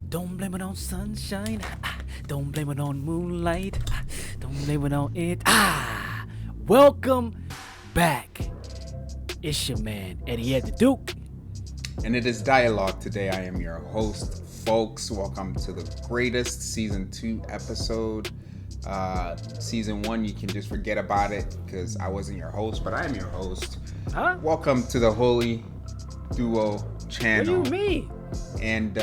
Don't blame it on sunshine. Don't blame it on moonlight. Don't blame it on it. Welcome back. It's your man, EddyEd the Duke. And it is Dialogue. Today I am your host, folks. Welcome to the greatest Season 2 episode. Season 1, you can just forget about it because I wasn't your host, but I am your host. Huh? Welcome to the Holy Duo channel. What do you mean? And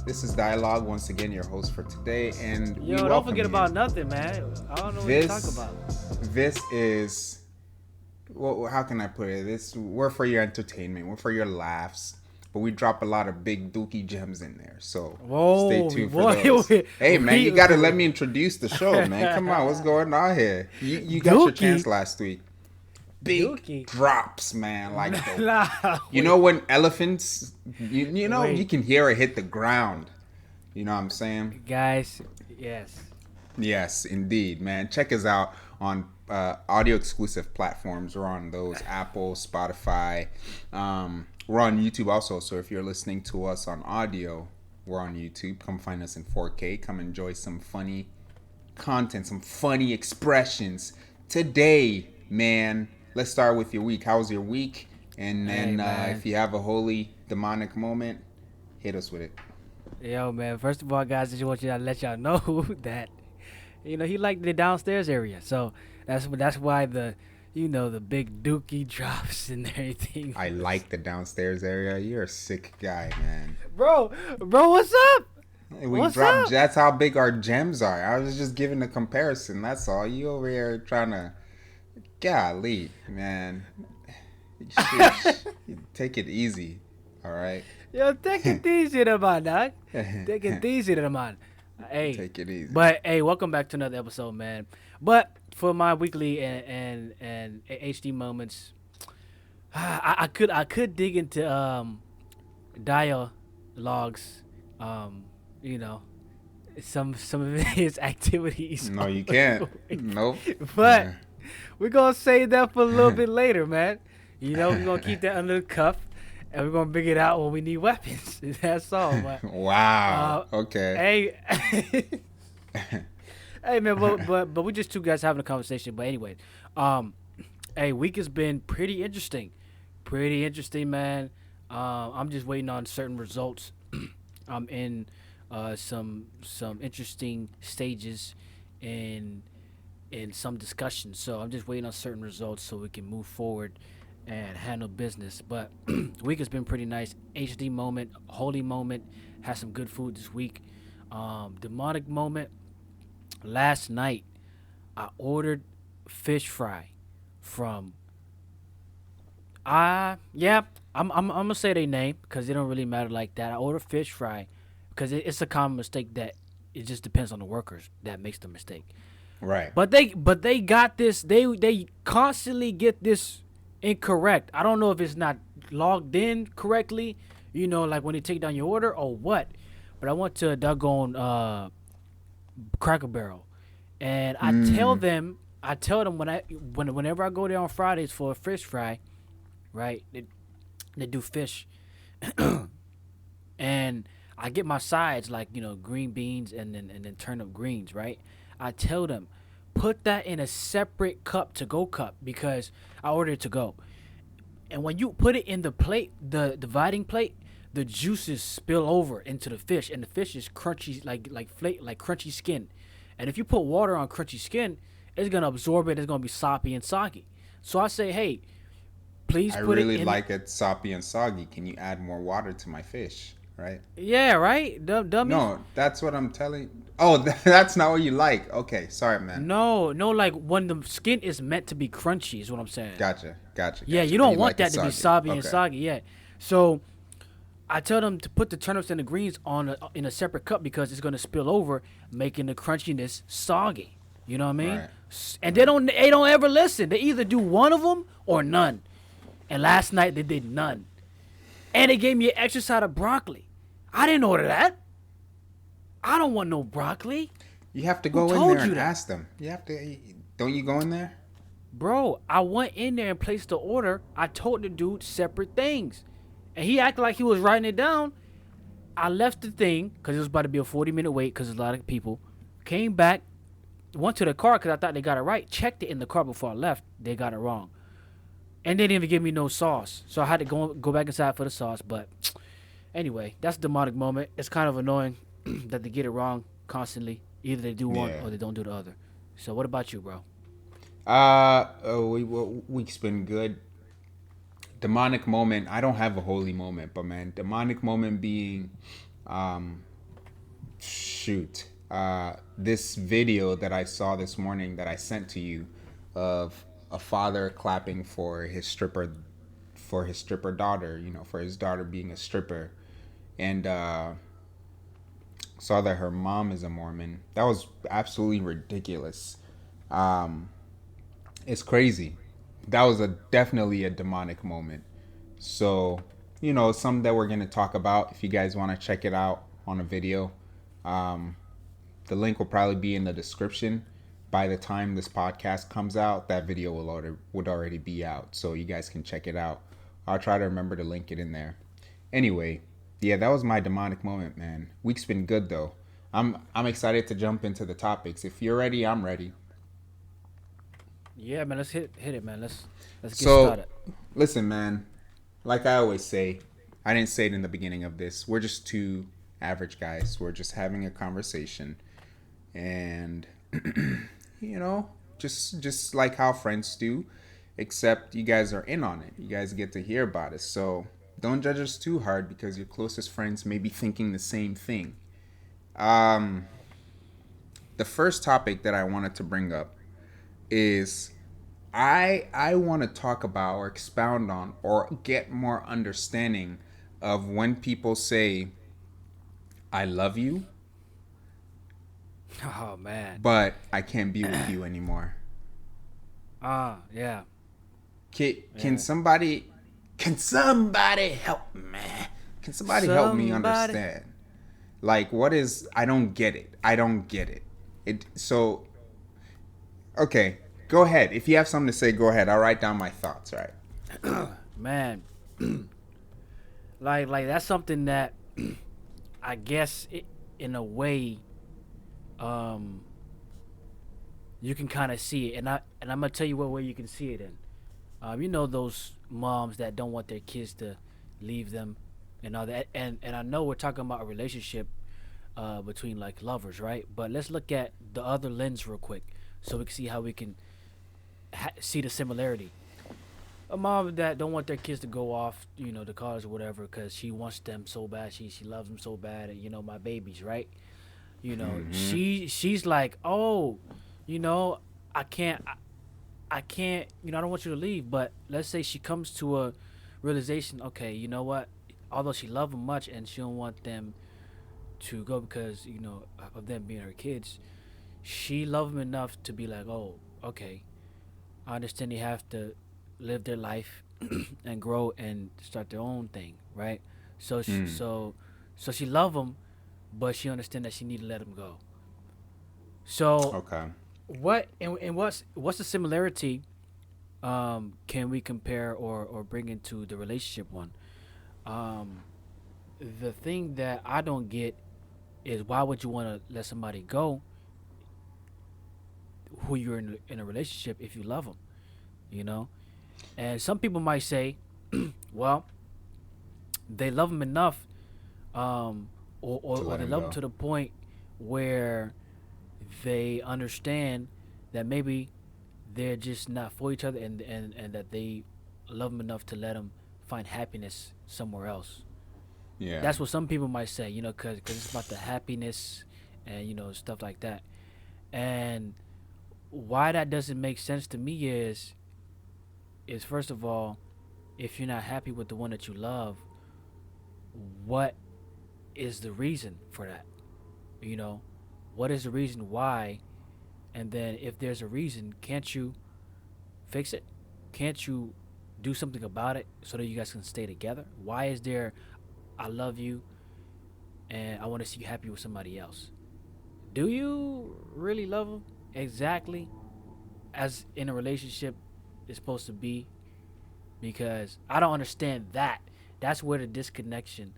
this is Dialogue, once again, your host for today. And Yo, don't forget about nothing, man. I don't know what you're talking about. This is, well, how can I put it? We're for your entertainment. We're for your laughs. But we drop a lot of big dookie gems in there. So stay tuned for those. Hey, man, you got to let me introduce the show, man. Come on, what's going on here? You got your chance last week. Big drops, man. Like you know when elephants, you know, you can hear it hit the ground. You know what I'm saying? Guys, yes. Yes, indeed, man. Check us out on audio exclusive platforms. We're on those, Apple, Spotify. We're on YouTube also. So if you're listening to us on audio, we're on YouTube. Come find us in 4K. Come enjoy some funny content, some funny expressions. Today, man, let's start with your week. How was your week? And then if you have a holy demonic moment, hit us with it. Yo, man, first of all, guys, I just want you to let y'all know that, you know, he liked the downstairs area. So that's why the big dookie drops and everything. I like the downstairs area. You're a sick guy, man. Bro, what's up? What's up? That's how big our gems are. I was just giving a comparison. That's all. You over here trying to, golly, man. Take it easy, all right? Yo, take it easy, man, dog. Take it easy, man. Hey, take it easy. But hey, welcome back to another episode, man. But for my weekly and HD moments, I could dig into dialogues, you know, some of his activities. No, you can't. Nope. But we're gonna save that for a little bit later, man. You know, we're gonna keep that under the cuff, and we're gonna bring it out when we need weapons. That's all. But, wow. Okay. Hey. Hey, man, but we just two guys having a conversation. But anyway, hey, week has been pretty interesting. Pretty interesting, man. I'm just waiting on certain results. I'm in some interesting stages in some discussions. So I'm just waiting on certain results so we can move forward and handle business. But week has been pretty nice. HD moment, holy moment. Had some good food this week. Demonic moment. Last night, I ordered fish fry from. I'm gonna say their name because it don't really matter like that. I ordered fish fry because it's a common mistake that it just depends on the workers that makes the mistake. Right. But they got this. They constantly get this incorrect. I don't know if it's not logged in correctly. You know, like when they take down your order or what. But I went to a doggone Cracker Barrel, and I tell them whenever I go there on Fridays for a fish fry, right? They do fish, and I get my sides like green beans and then turnip greens, right? I tell them put that in a separate to-go cup because I ordered it to go, and when you put it in the plate, the dividing plate, the juices spill over into the fish, and the fish is crunchy, like crunchy skin. And if you put water on crunchy skin, it's gonna absorb it. It's gonna be soppy and soggy. So I say, hey, please put it in. I really like it soppy and soggy. Can you add more water to my fish? Right? Yeah, right. Dummy. No, that's what I'm telling. Oh, that's not what you like. Okay, sorry, man. No, like when the skin is meant to be crunchy is what I'm saying. Gotcha. Yeah, you don't want that to be soppy and soggy. Yeah. So I tell them to put the turnips and the greens in a separate cup because it's gonna spill over, making the crunchiness soggy. You know what I mean? Right. And they don't ever listen. They either do one of them or none. And last night they did none, and they gave me an extra side of broccoli. I didn't order that. I don't want no broccoli. You have to go in there and ask them. You have to. Don't you go in there? Bro, I went in there and placed the order. I told the dude separate things. And he acted like he was writing it down. I left the thing because it was about to be a 40-minute wait because there's a lot of people. Came back, went to the car because I thought they got it right. Checked it in the car before I left. They got it wrong. And they didn't even give me no sauce. So I had to go back inside for the sauce. But anyway, that's a demonic moment. It's kind of annoying that they get it wrong constantly. Either they do one Yeah. or they don't do the other. So what about you, bro? Week's been good. Demonic moment. I don't have a holy moment, but man, demonic moment being, um, shoot, this video that I saw this morning that I sent to you, of a father clapping for his stripper daughter. You know, for his daughter being a stripper, and saw that her mom is a Mormon. That was absolutely ridiculous. Um, it's crazy. That was definitely a demonic moment. So, you know, something that we're gonna talk about. If you guys want to check it out on a video, um, the link will probably be in the description. By the time this podcast comes out, that video would already be out, so you guys can check it out. I'll try to remember to link it in there. Anyway, yeah, that was my demonic moment, man. Week's been good though. I'm excited to jump into the topics. If you're ready, I'm ready. Yeah, man. Let's hit it, man. Let's get So, started. listen, man. Like I always say, I didn't say it in the beginning of this. We're just two average guys. We're just having a conversation, and you know, just like how friends do, except you guys are in on it. You guys get to hear about it. So don't judge us too hard because your closest friends may be thinking the same thing. Um, the first topic that I wanted to bring up is I want to talk about or expound on or get more understanding of when people say I love you, Oh man. but I can't be with you anymore. Yeah. Can Yeah. somebody help me? Can somebody help me Somebody. understand? Like, what is? I don't get it. I don't get it. So okay. Go ahead. If you have something to say, go ahead. I'll write down my thoughts. Right. Man. Like that's something that I guess in a way, um, you can kind of see it, and I'm gonna tell you what way you can see it in. You know those moms that don't want their kids to leave them, and all that. And I know we're talking about a relationship, between like lovers, right? But let's look at the other lens real quick, so we can see how we can see the similarity. A mom that don't want their kids to go off, to college or whatever, because she wants them so bad. She loves them so bad, and my babies, right? Mm-hmm. She's like, oh, you know, I can't, I can't, I don't want you to leave. But let's say she comes to a realization, okay, you know what? Although she loves them much and she don't want them to go because of them being her kids, she loves them enough to be like, oh, okay, I understand they have to live their life and grow and start their own thing, right? So sh- Mm. so so she love them, but she understand that she need to let them go. So Okay. what's the similarity, can we compare or bring into the relationship one? Um, the thing that I don't get is why would you want to let somebody go who you're in a relationship if you love them, you know? And some people might say, well, they love them enough, um, To or let they him love them go. to the point where they understand that maybe they're just not for each other, and that they love them enough to let them find happiness somewhere else. Yeah. That's what some people might say, because it's about the happiness and stuff like that. And why that doesn't make sense to me is first of all, if you're not happy with the one that you love, what is the reason for that? You know, what is the reason why? And then if there's a reason, can't you fix it? Can't you do something about it so that you guys can stay together? Why is there I love you and I want to see you happy with somebody else? Do you really love them exactly as in a relationship is supposed to be? Because I don't understand that. That's where the disconnection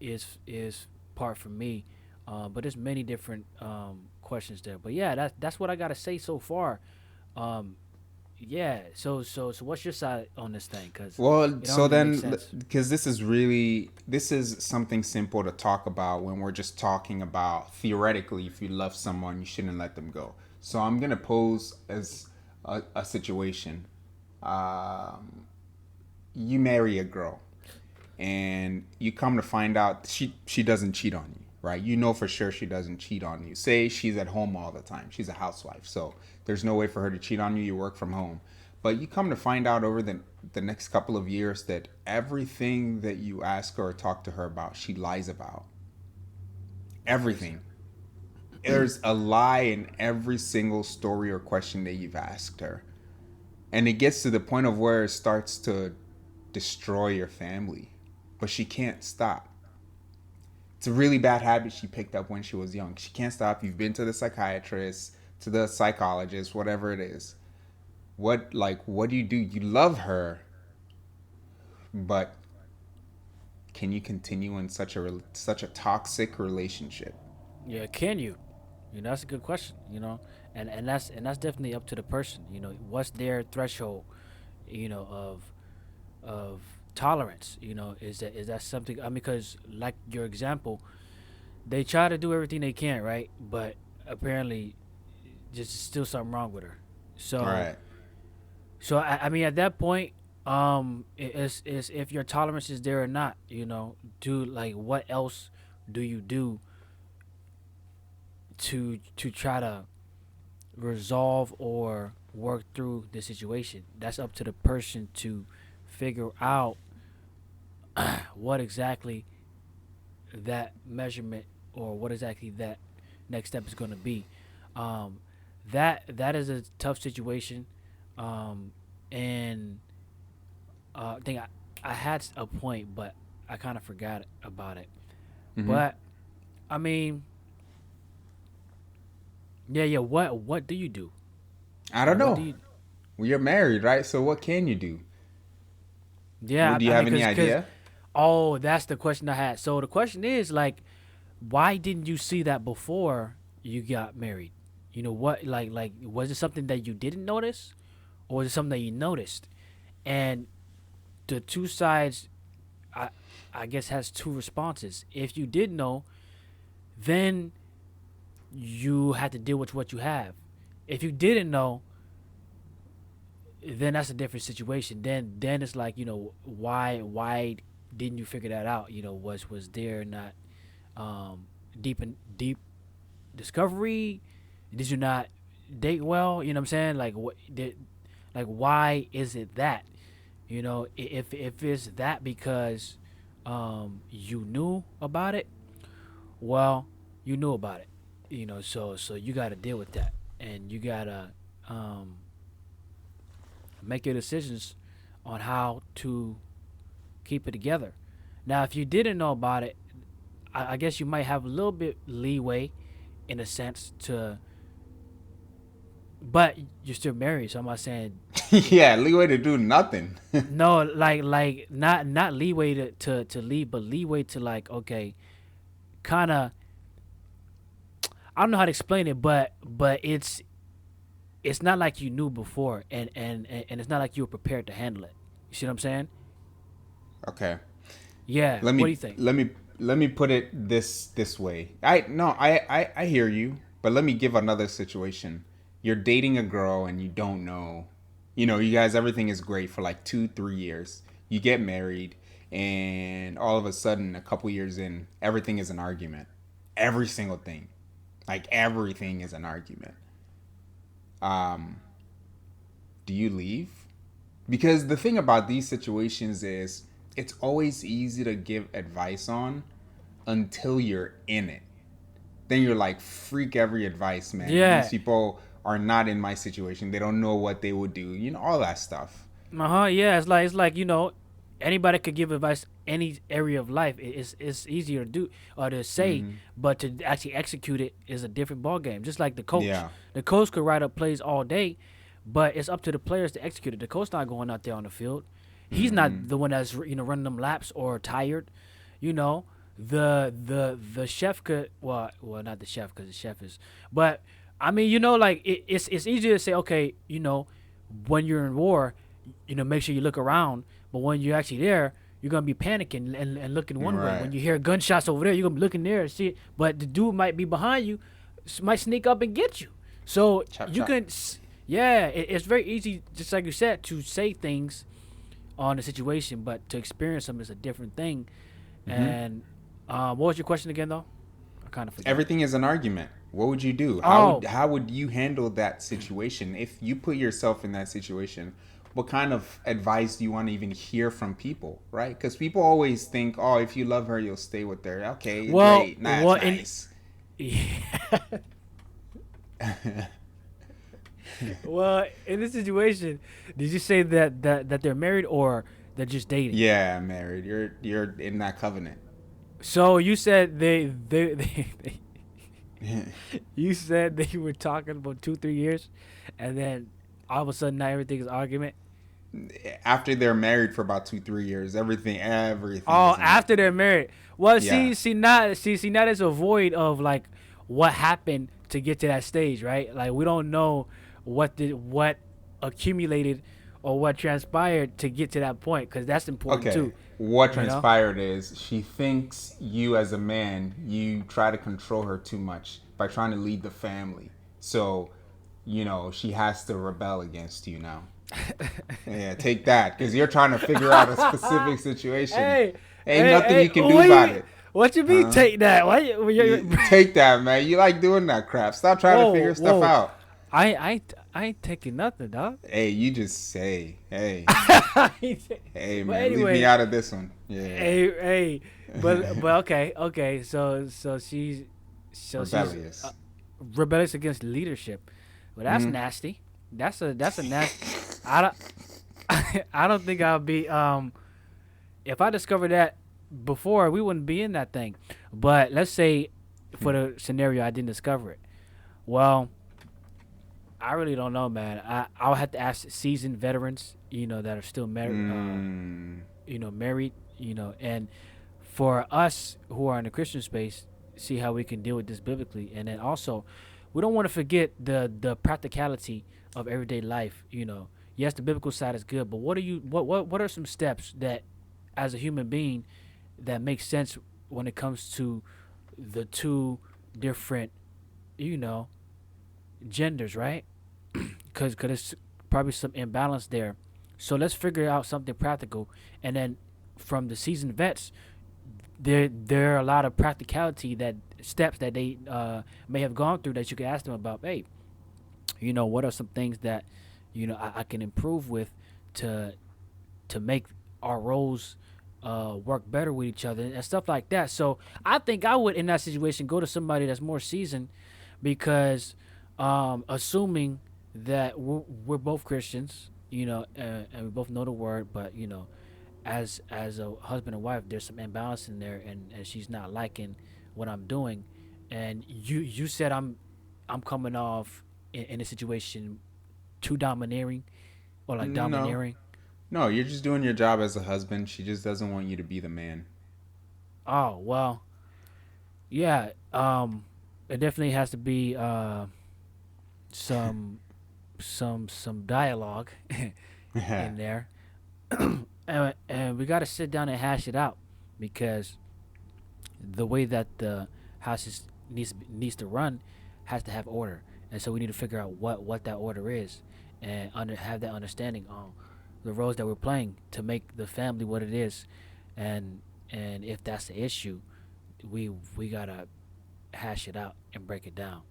is part for me. But there's many different questions there. But yeah, that's what I gotta say so far. Um, yeah. So what's your side on this thing? Cause Well, it don't so really make then, sense. because this is something simple to talk about when we're just talking about theoretically, if you love someone, you shouldn't let them go. So I'm gonna pose as a situation. Um, you marry a girl, and you come to find out she doesn't cheat on you, right? You know for sure she doesn't cheat on you. Say she's at home all the time. She's a housewife, so there's no way for her to cheat on you. You work from home. But you come to find out over the next couple of years that everything that you ask her or talk to her about, she lies about. Crazy. Everything. There's a lie in every single story or question that you've asked her. And it gets to the point of where it starts to destroy your family. But she can't stop. It's a really bad habit she picked up when she was young. She can't stop. You've been to the psychiatrist, to the psychologist, whatever it is. What do? You love her, but can you continue in such a toxic relationship? Yeah. Can you? That's a good question. And that's definitely up to the person. What's their threshold? Of tolerance. Is that something? I mean, because like your example, they try to do everything they can, right? But apparently, just still something wrong with her. So, Right. I mean, at that point, is if your tolerance is there or not. Do like what else do you do to try to resolve or work through the situation? That's up to the person to figure out what exactly that measurement or what exactly that next step is going to be. Um, that is a tough situation, and I think I had a point, but I kind of forgot about it. Mm-hmm. But I mean, yeah, yeah. What do you do? I don't What do know. you? Well, you're married, right? So what can you do? Yeah, What do you I have mean, any cause idea? oh, that's the question I had. So the question is like, why didn't you see that before you got married? What like was it something that you didn't notice, or was it something that you noticed? And the two sides, I I guess, has two responses. If you did know, then you had to deal with what you have. If you didn't know, then that's a different situation. Then it's like, why didn't you figure that out? Was there not deep discovery? Did you not date well? You know what I'm saying? Like what did like why is it that? If it's that because you knew about it, well, you knew about it. So you got to deal with that, and you got to um make your decisions on how to keep it together. Now, if you didn't know about it, I guess you might have a little bit leeway in a sense to, but you're still married. So I'm not saying Yeah, leeway to do nothing. no, like not leeway to leave, but leeway to like okay, kind of. I don't know how to explain it, but it's not like you knew before, and it's not like you were prepared to handle it. You see what I'm saying? Okay. Yeah. Let What do me you think? let me let me put it this way. I hear you, but let me give another situation. You're dating a girl and you don't know. You guys everything is great for like 2, 3 years. You get married and all of a sudden a couple years in, everything is an argument. Every single thing. Like everything is an argument. Um, do you leave? Because the thing about these situations is it's always easy to give advice on until you're in it. Then you're like, freak every advice, man. These Yeah. people are not in my situation. They don't know what they would do. All that stuff. Yeah. It's like anybody could give advice any area of life. It's easier to do or to say, Hmm. but to actually execute it is a different ball game. Just like the coach, Yeah. the coach could write up plays all day, but it's up to the players to execute it. The coach not going out there on the field. He's Hmm. not the one that's running them laps or tired. You know. the chef could, well not the chef because the chef is, but I mean, like it's easier to say, okay, when you're in war, make sure you look around, but when you're actually there, you're gonna be panicking and looking one way. When Right. you hear gunshots over there, you're gonna be looking there and see it, but the dude might be behind you, might sneak up and get you. So Chop you chop. can, yeah, it's very easy, just like you said, to say things on the situation, but to experience them is a different thing. And what was your question again, though? I kind of forgot. Everything is an argument. What would you do? Oh, How would you handle that situation if you put yourself in that situation? What kind of advice do you want to even hear from people, right? Because people always think, oh, if you love her, you'll stay with her. Okay, well, great, nice, well, nice. well, in this situation, did you say that they're married or they're just dating? Yeah, married. You're in that covenant. So you said they you said they were talking about 2-3 years, and then all of a sudden now everything is argument. After they're married for about 2-3 years, everything. Oh, Is after they're married. Well, Yeah. see, now there's a void of like what happened to get to that stage, right? Like we don't know what accumulated or what transpired to get to that point, because that's important Okay. too. What You know? transpired is she thinks you, as a man, you try to control her too much by trying to lead the family. So, she has to rebel against you now. Yeah, take that, because you're trying to figure out a specific situation. Hey, Ain't nothing you can do what about it. What you mean? Huh? Take that? Why? Take that, man. You like doing that crap. Stop trying to figure stuff out. I ain't taking nothing, dog. Hey, you just say, hey, hey, But man, leave me out of this one. Yeah, hey, but okay. She's rebellious. rebellious against leadership. Well, that's nasty. That's a nasty. I don't I don't think I'll be if I discovered that before, we wouldn't be in that thing. But let's say for the scenario I didn't discover it. Well, I really don't know, man. I'll have to ask seasoned veterans, that are still married, married, and for us who are in the Christian space, see how we can deal with this biblically, and then also, we don't want to forget the practicality of everyday life. Yes, the biblical side is good, but what are some steps that, as a human being, that makes sense when it comes to the two different, genders, right? Because there's probably some imbalance there. So let's figure out something practical, and then from the seasoned vets, there are a lot of practicality that steps that they may have gone through that you can ask them about. Hey, what are some things that I can improve with to make our roles work better with each other and stuff like that. So I think I would, in that situation, go to somebody that's more seasoned, because assuming that we're both Christians, and we both know the word, but as a husband and wife, there's some imbalance in there, and she's not liking what I'm doing, and you said I'm coming off in a situation too domineering, or like No, domineering. no, you're just doing your job as a husband. She just doesn't want you to be the man. Oh well, yeah. It definitely has to be some some dialogue in there, and we got to sit down and hash it out, because the way that the house needs to run has to have order, and so we need to figure out what that order is, and have that understanding on the roles that we're playing to make the family what it is, and if that's the issue, we gotta hash it out and break it down.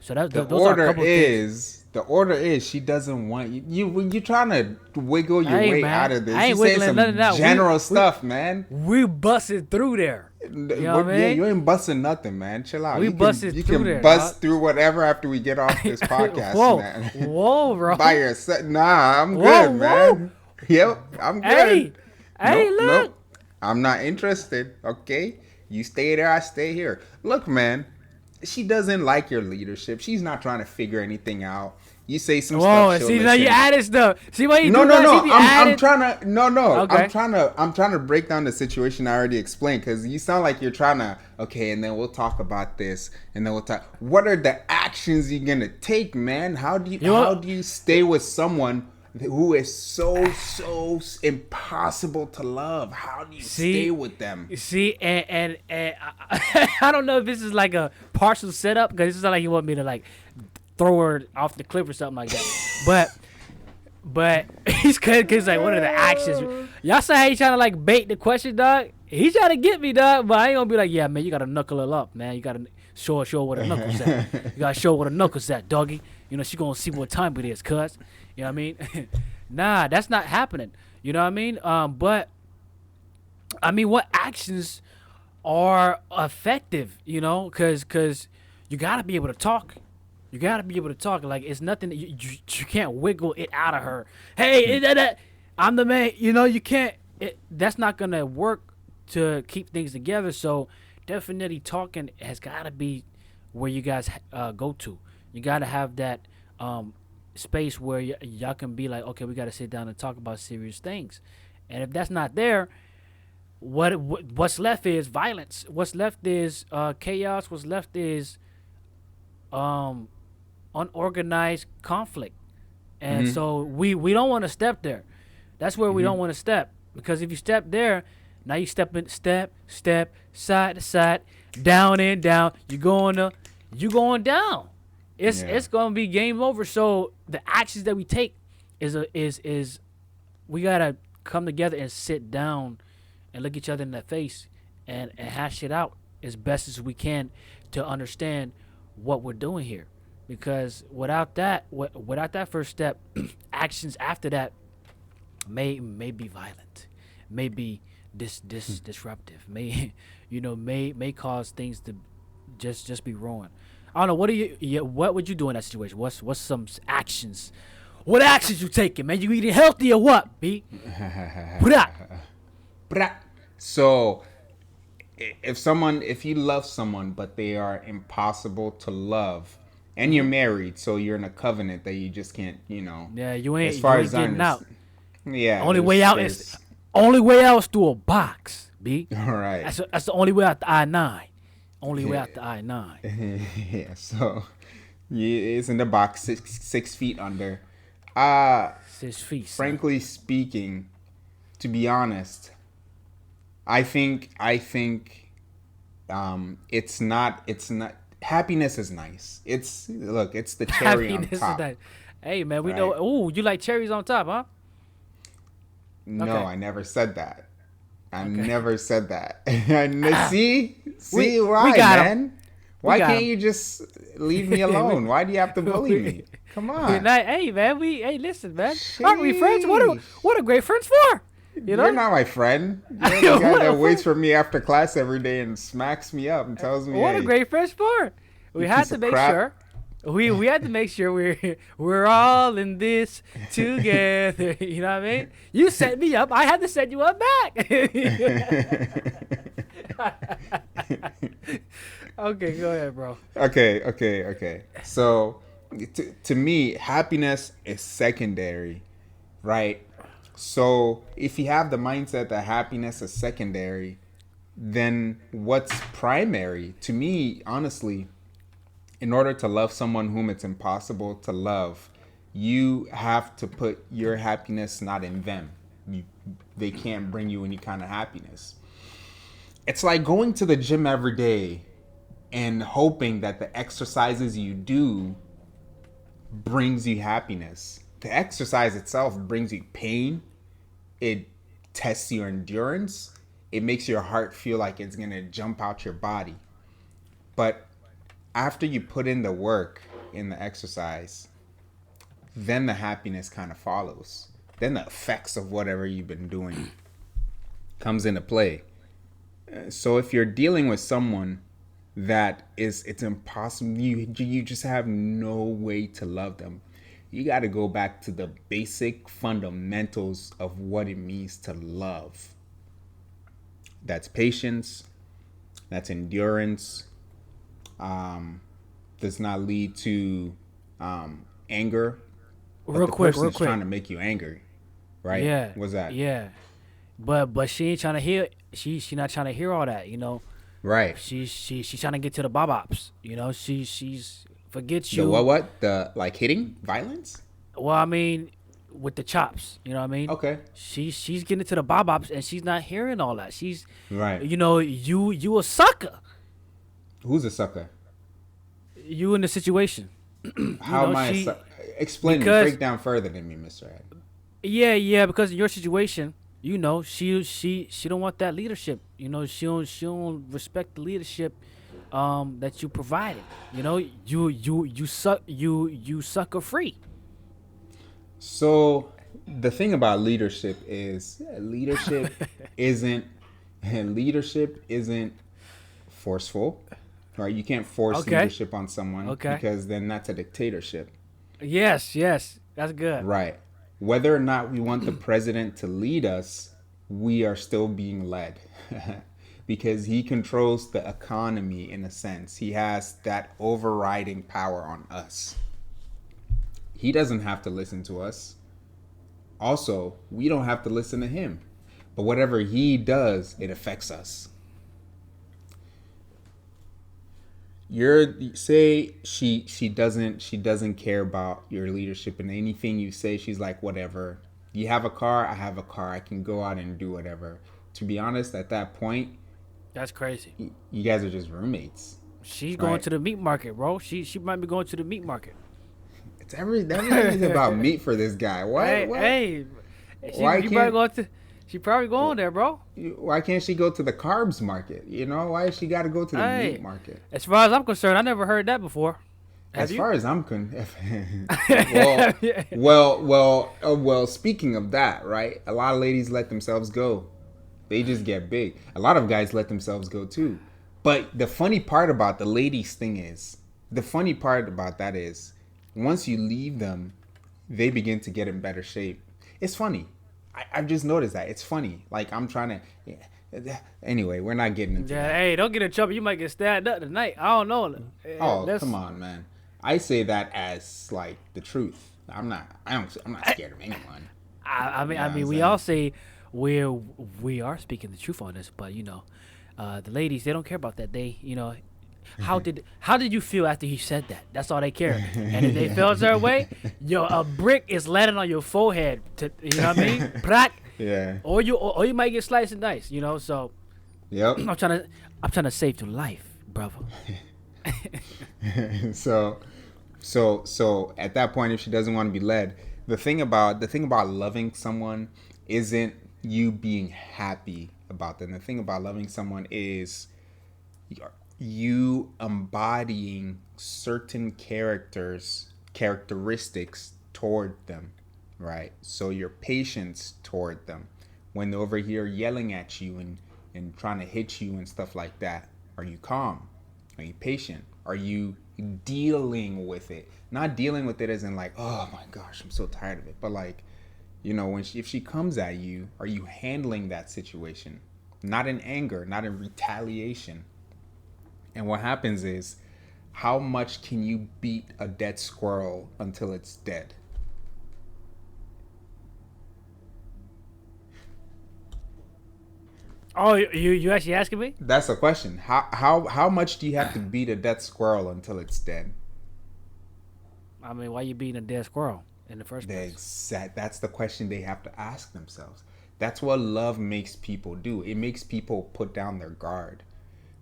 So The those are a order couple of things. is the order is she doesn't want you. You trying to wiggle your Hey way man, out of this. I ain't You saying wiggling some nothing out. general stuff, man. We busted through there. You know what I Yeah, mean? you ain't busting nothing, man. Chill out. We busted you through can there, bust dog. through whatever after we get off this podcast, Whoa, man. whoa, bro. By yourself. Nah, I'm Whoa, good, whoa. man. Yep, I'm good. Hey, hey, Nope, look. nope. I'm not interested. Okay, you stay there. I stay here. Look, man. she doesn't like your leadership. She's not trying to figure anything out. You say some Whoa, stuff. see now you added stuff. See why you No, do no, that? no. See, be I'm added. trying to. No, no. Okay. I'm trying to break down the situation I already explained, because you sound like you're trying to. Okay, and then we'll talk about this, and then we'll talk. What are the actions you're gonna take, man? How do you stay with someone who is so impossible to love? How do you stay with them? See, and I don't know if this is like a partial setup, because it's not like you want me to like throw her off the cliff or something like that. But he's cause like, what are the actions? Y'all say how he trying to like bait the question, dog. He's trying to get me, dog. But I ain't gonna be like, yeah, man, you gotta knuckle her up, man. You gotta show her what a knuckles at. You gotta show her what a knuckles at, doggy. You know, she gonna see what time it is, cuz. You know what I mean? Nah, that's not happening. You know what I mean? But I mean, what actions are effective? You know, cause you gotta be able to talk. You gotta be able to talk. Like, it's nothing that you can't wiggle it out of her. Hey, I'm the man. You know, you can't. That's not gonna work to keep things together. So definitely talking has gotta be where you guys go to. You gotta have that space where y'all can be like, okay, we gotta sit down and talk about serious things. And if that's not there, what's left is violence. What's left is chaos. What's left is unorganized conflict. And so we don't want to step there. That's where we don't want to step, because if you step there, now you step side to side, down and down, you going down. It's gonna be game over. So the actions that we take is we gotta come together and sit down and look each other in the face and hash it out as best as we can to understand what we're doing here. Because without that first step, actions after that may be violent, may be disruptive, may cause things to just be ruined. I don't know. What would you do in that situation? What's some actions? What actions you taking, man? You eating healthy or what, B? So, if you love someone but they are impossible to love, and you're married, so you're in a covenant that you just can't, Yeah, you ain't. As far you ain't as getting out. Yeah. Only way out is through a box, B. All right. That's the only way out the I-9. Only way out the I-9. Yeah. So, it's in the box, 6 feet under. 6 feet. Frankly speaking, to be honest, I think it's not. Happiness is nice. It's the cherry on top. Is nice. Hey, man, we know. Ooh, you like cherries on top, huh? No, okay. I never said that. I never said that. See why, man? Why can't you just leave me alone? Why do you have to bully me? Come on. Hey, man. Listen, man. Aren't we friends? What are great friends for? You're not my friend. You're the guy that waits for me after class every day and smacks me up and tells me, "What are great friends for?" We had to make sure. We had to make sure we're all in this together. You know what I mean? You set me up. I had to set you up back. Okay, go ahead, bro. Okay. So, to me, happiness is secondary, right? So, if you have the mindset that happiness is secondary, then what's primary? To me, honestly, in order to love someone whom it's impossible to love, you have to put your happiness not in them. They can't bring you any kind of happiness. It's like going to the gym every day and hoping that the exercises you do brings you happiness. The exercise itself brings you pain. It tests your endurance. It makes your heart feel like it's going to jump out your body. But after you put in the work in the exercise, then the happiness kind of follows. Then the effects of whatever you've been doing comes into play. So if you're dealing with someone that it's impossible, you just have no way to love them, you got to go back to the basic fundamentals of what it means to love. That's patience. That's endurance. um, does not lead to anger, but Real the quick, person real is trying quick. to make you angry, right? Yeah, What's that? yeah. But she ain't trying to hear. She not trying to hear all that. You know. Right. She's trying to get to the bops. You know. She's forgets The what? you. What? The like hitting violence? Well, I mean, with the chops. You know what I mean. Okay. She's getting to the bops, and she's not hearing all that. She's, Right. you know, you a sucker. Who's a sucker? You in the situation. You How know am I? she Explain me. because Break down further than me, Mister Ed. yeah, because in your situation, you know, she don't want that leadership. You know, she don't respect the leadership that you provided. You know, you sucker free. So the thing about leadership is isn't leadership isn't forceful, right? You can't force Okay. leadership on someone Okay. because then that's a dictatorship, Yes, that's good. right? Whether or not we want the president to lead us, we are still being led because he controls the economy in a sense. He has that overriding power on us. He doesn't have to listen to us. Also, we don't have to listen to him. But whatever he does, it affects us. You're say she doesn't care about your leadership and anything you say. She's like, whatever. You have a car, I have a car. I can go out and do whatever. To be honest, at that point, That's crazy. you guys are just roommates, She's going right? to the meat market, bro. She might be going to the meat market. It's everything is about meat for this guy. What? Hey, What? hey, Why she probably can't going to, she probably going there, bro. why can't she go to the carbs market? Why she got to go to the meat Hey, market? as far as I'm concerned, I never heard that before. Have As you? far as I'm well, well. Speaking of that, right? A lot of ladies let themselves go. They just get big. A lot of guys let themselves go too. But the funny part about the ladies thing is, the funny part about that is, once you leave them, they begin to get in better shape. It's funny. I've just noticed that. It's funny. Like I'm trying to. Yeah. Anyway, we're not getting into Yeah, that. hey, don't get in trouble. You might get stabbed up tonight. I don't know. Oh, come Let's. on, man. I say that as like the truth. I'm not scared of anyone. I mean, You know what I'm we all saying? say we are speaking the truth on this, but you know, the ladies they don't care about that. They, you know, how did you feel after he said that? That's all they care. And if they felt their way, yo, a brick is landing on your forehead. You know what I mean? Prack. Yeah. Or you might get sliced and diced. You know, so Yep. I'm trying to save your life, brother. so so at that point, if she doesn't want to be led, the thing about loving someone isn't you being happy about them. The thing about loving someone is you embodying certain characteristics toward them, right? So your patience toward them when they're over here yelling at you and trying to hit you and stuff like that. Are you calm? Are you patient? Are you dealing with it? Not dealing with it as in like, oh my gosh, I'm so tired of it. But like, if she comes at you, are you handling that situation? Not in anger, not in retaliation. And what happens is, how much can you beat a dead squirrel until it's dead? Oh, you actually asking me? That's the question. How much do you have to beat a dead squirrel until it's dead? I mean, why you beating a dead squirrel in the first place? That's the question they have to ask themselves. That's what love makes people do. It makes people put down their guard,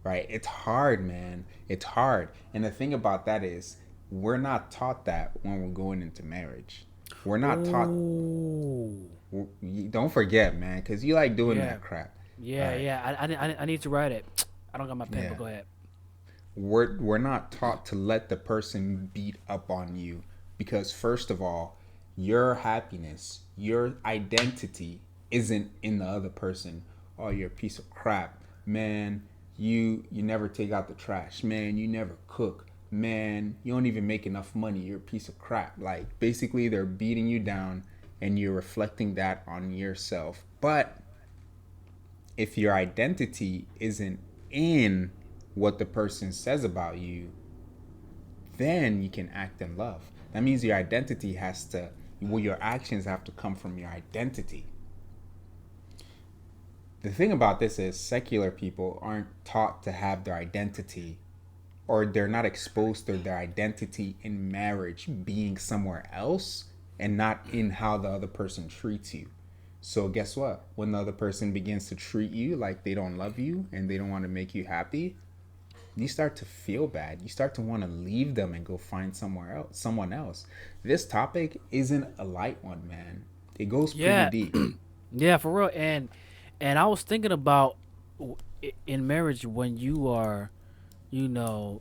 right? It's hard, man. It's hard. And the thing about that is, we're not taught that when we're going into marriage. We're not taught. Ooh. Don't forget, man, because you like doing Yeah. that crap. All Yeah, right. yeah. I need to write it. I don't got my pen, but Yeah. go ahead. We're not taught to let the person beat up on you because first of all, your happiness, your identity isn't in the other person. Oh, you're a piece of crap, man. You never take out the trash, man. You never cook, man. You don't even make enough money. You're a piece of crap. Like basically, they're beating you down, and you're reflecting that on yourself. But if your identity isn't in what the person says about you, then you can act in love. That means your identity has to, well, your actions have to come from your identity. The thing about this is secular people aren't taught to have their identity, or they're not exposed to their identity in marriage being somewhere else and not in how the other person treats you. So guess what? When the other person begins to treat you like they don't love you and they don't want to make you happy, you start to feel bad. You start to want to leave them and go find someone else. This topic isn't a light one, man. It goes pretty deep. Yeah, for real. And I was thinking about in marriage when you are,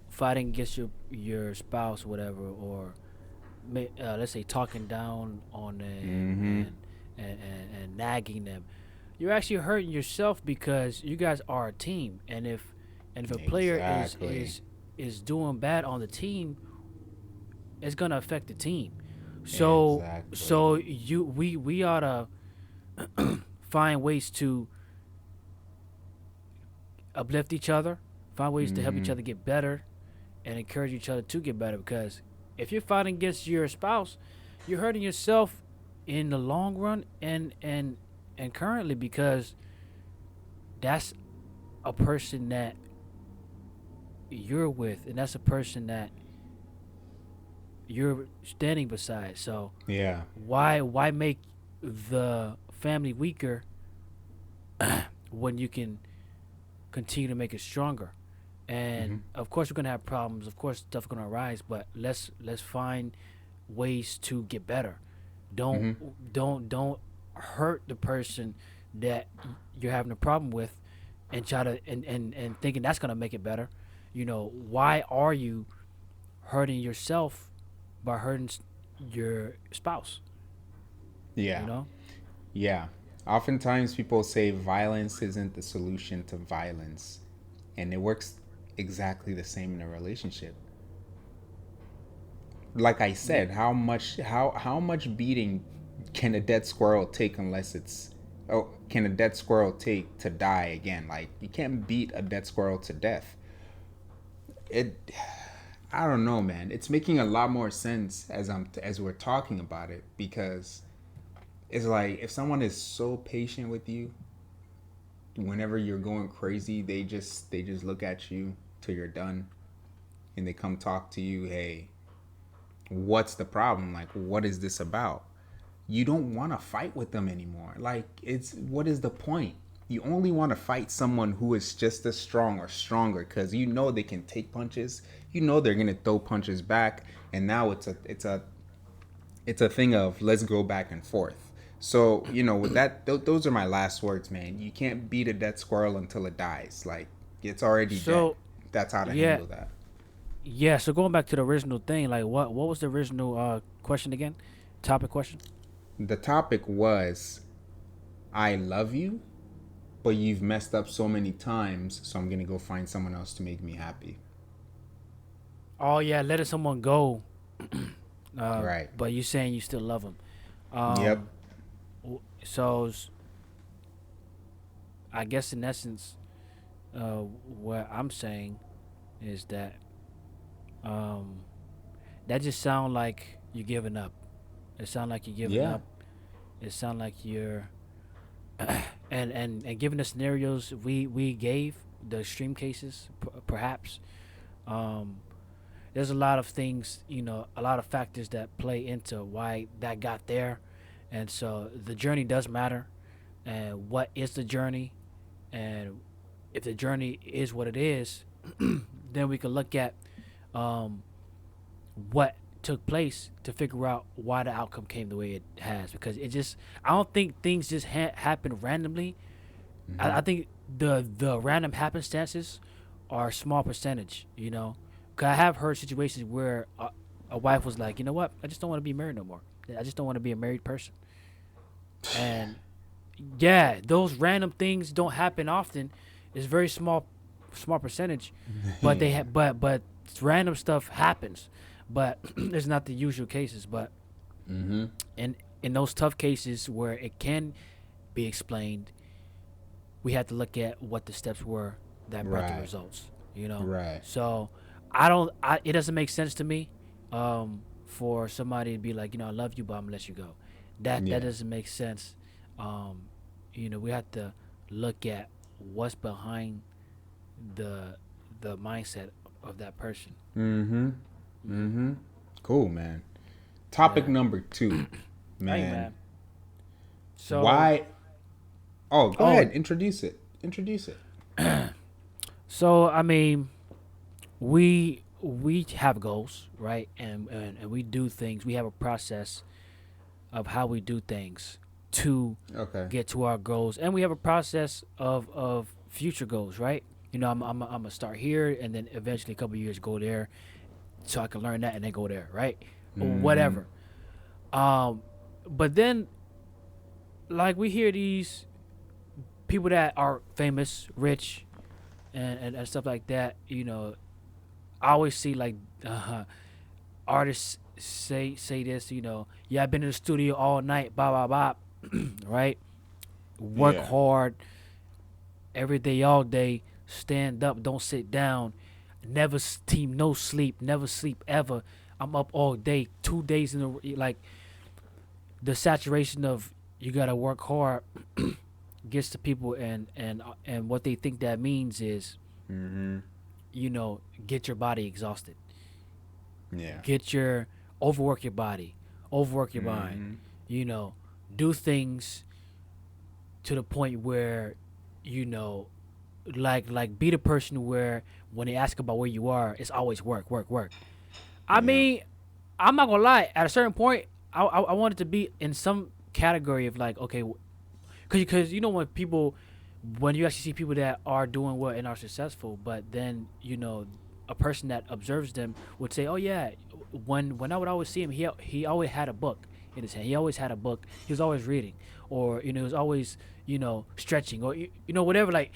fighting against your spouse, whatever, or let's say talking down on them and nagging them, you're actually hurting yourself because you guys are a team. And if a player is doing bad on the team, it's gonna affect the team. So we ought to find ways to uplift each other, find ways to help each other get better, and encourage each other to get better. Because if you're fighting against your spouse, you're hurting yourself in the long run and currently, because that's a person that you're with, and that's a person that you're standing beside. So yeah, why make the family weaker when you can continue to make it stronger? And of course we're gonna have problems, of course stuff's gonna arise, but let's find ways to get better. Don't hurt the person that you're having a problem with and try to and thinking that's gonna make it better. Why are you hurting yourself by hurting your spouse? Yeah. Yeah. Oftentimes people say violence isn't the solution to violence, and it works exactly the same in a relationship. Like I said, how much beating can a dead squirrel take unless it's can a dead squirrel take to die again? Like, you can't beat a dead squirrel to death. I don't know, man. It's making a lot more sense as we're talking about it, because it's like if someone is so patient with you, whenever you're going crazy, they just look at you till you're done, and they come talk to you. Hey, what's the problem? Like, what is this about? You don't want to fight with them anymore. Like, what is the point? You only want to fight someone who is just as strong or stronger, because they can take punches. They're gonna throw punches back, and now it's a thing of let's go back and forth. So with that, those are my last words, man. You can't beat a dead squirrel until it dies. Like, it's already dead. That's how to handle that. Yeah. So going back to the original thing, like what was the original question again? Topic question. The topic was, I love you, but you've messed up so many times, so I'm gonna go find someone else to make me happy. Oh yeah, letting someone go. Right. But you saying you still love them. Yep. So I guess in essence, what I'm saying is that that just sound like you're giving up. It sound like you're giving up. It sound like you're and given the scenarios we gave, the extreme cases, perhaps, there's a lot of things, a lot of factors that play into why that got there. And so the journey does matter. And what is the journey? And if the journey is what it is, then we can look at what took place to figure out why the outcome came the way it has. Because I don't think things just happen randomly. I think the random happenstances are a small percentage, Cause I have heard situations where a wife was like, you know what, I just don't want to be married no more. I just don't want to be a married person. And yeah, those random things don't happen often. It's very small percentage, but but random stuff happens. But it's not the usual cases. But in those tough cases where it can be explained, we have to look at what the steps were that brought the results. you know. Right. So I don't. It doesn't make sense to me, for somebody to be like, I love you, but I'm gonna let you go. That Yeah. doesn't make sense. Um, we have to look at what's behind the mindset of that person. Mm-hmm. Hmm. Mm-hmm. Cool, man. Topic Yeah. number 2, Hey, man. man. So, Why? Oh, go oh, ahead. Introduce it. Introduce it. so I mean, we have goals, right? And we do things. We have a process of how we do things to Okay. get to our goals, and we have a process of future goals, right? I'm gonna start here, and then eventually a couple of years go there, so I can learn that and then go there, right? Or Mm-hmm. whatever. Um, but then like we hear these people that are famous, rich, and stuff like that. I always see like artists say this. Yeah, I've been in the studio all night, blah blah blah, right? Work Yeah. hard every day, all day. Stand up, don't sit down. Never team, no sleep, never sleep ever. I'm up all day, 2 days in a like the saturation of you gotta work hard gets to people, and what they think that means is Mm-hmm. get your body exhausted, Yeah. get your overwork your body, overwork your mind, Mm-hmm. you know do things to the point where you know like be the person where when they ask about where you are, it's always work, work, work. I Yeah. mean, I'm not gonna lie, at a certain point I wanted to be in some category of like, okay, because when you actually see people that are doing well and are successful, but then a person that observes them would say, oh yeah, when I would always see him, he always had a book in his hand. He always had a book. He was always reading, or he was always stretching, or whatever. Like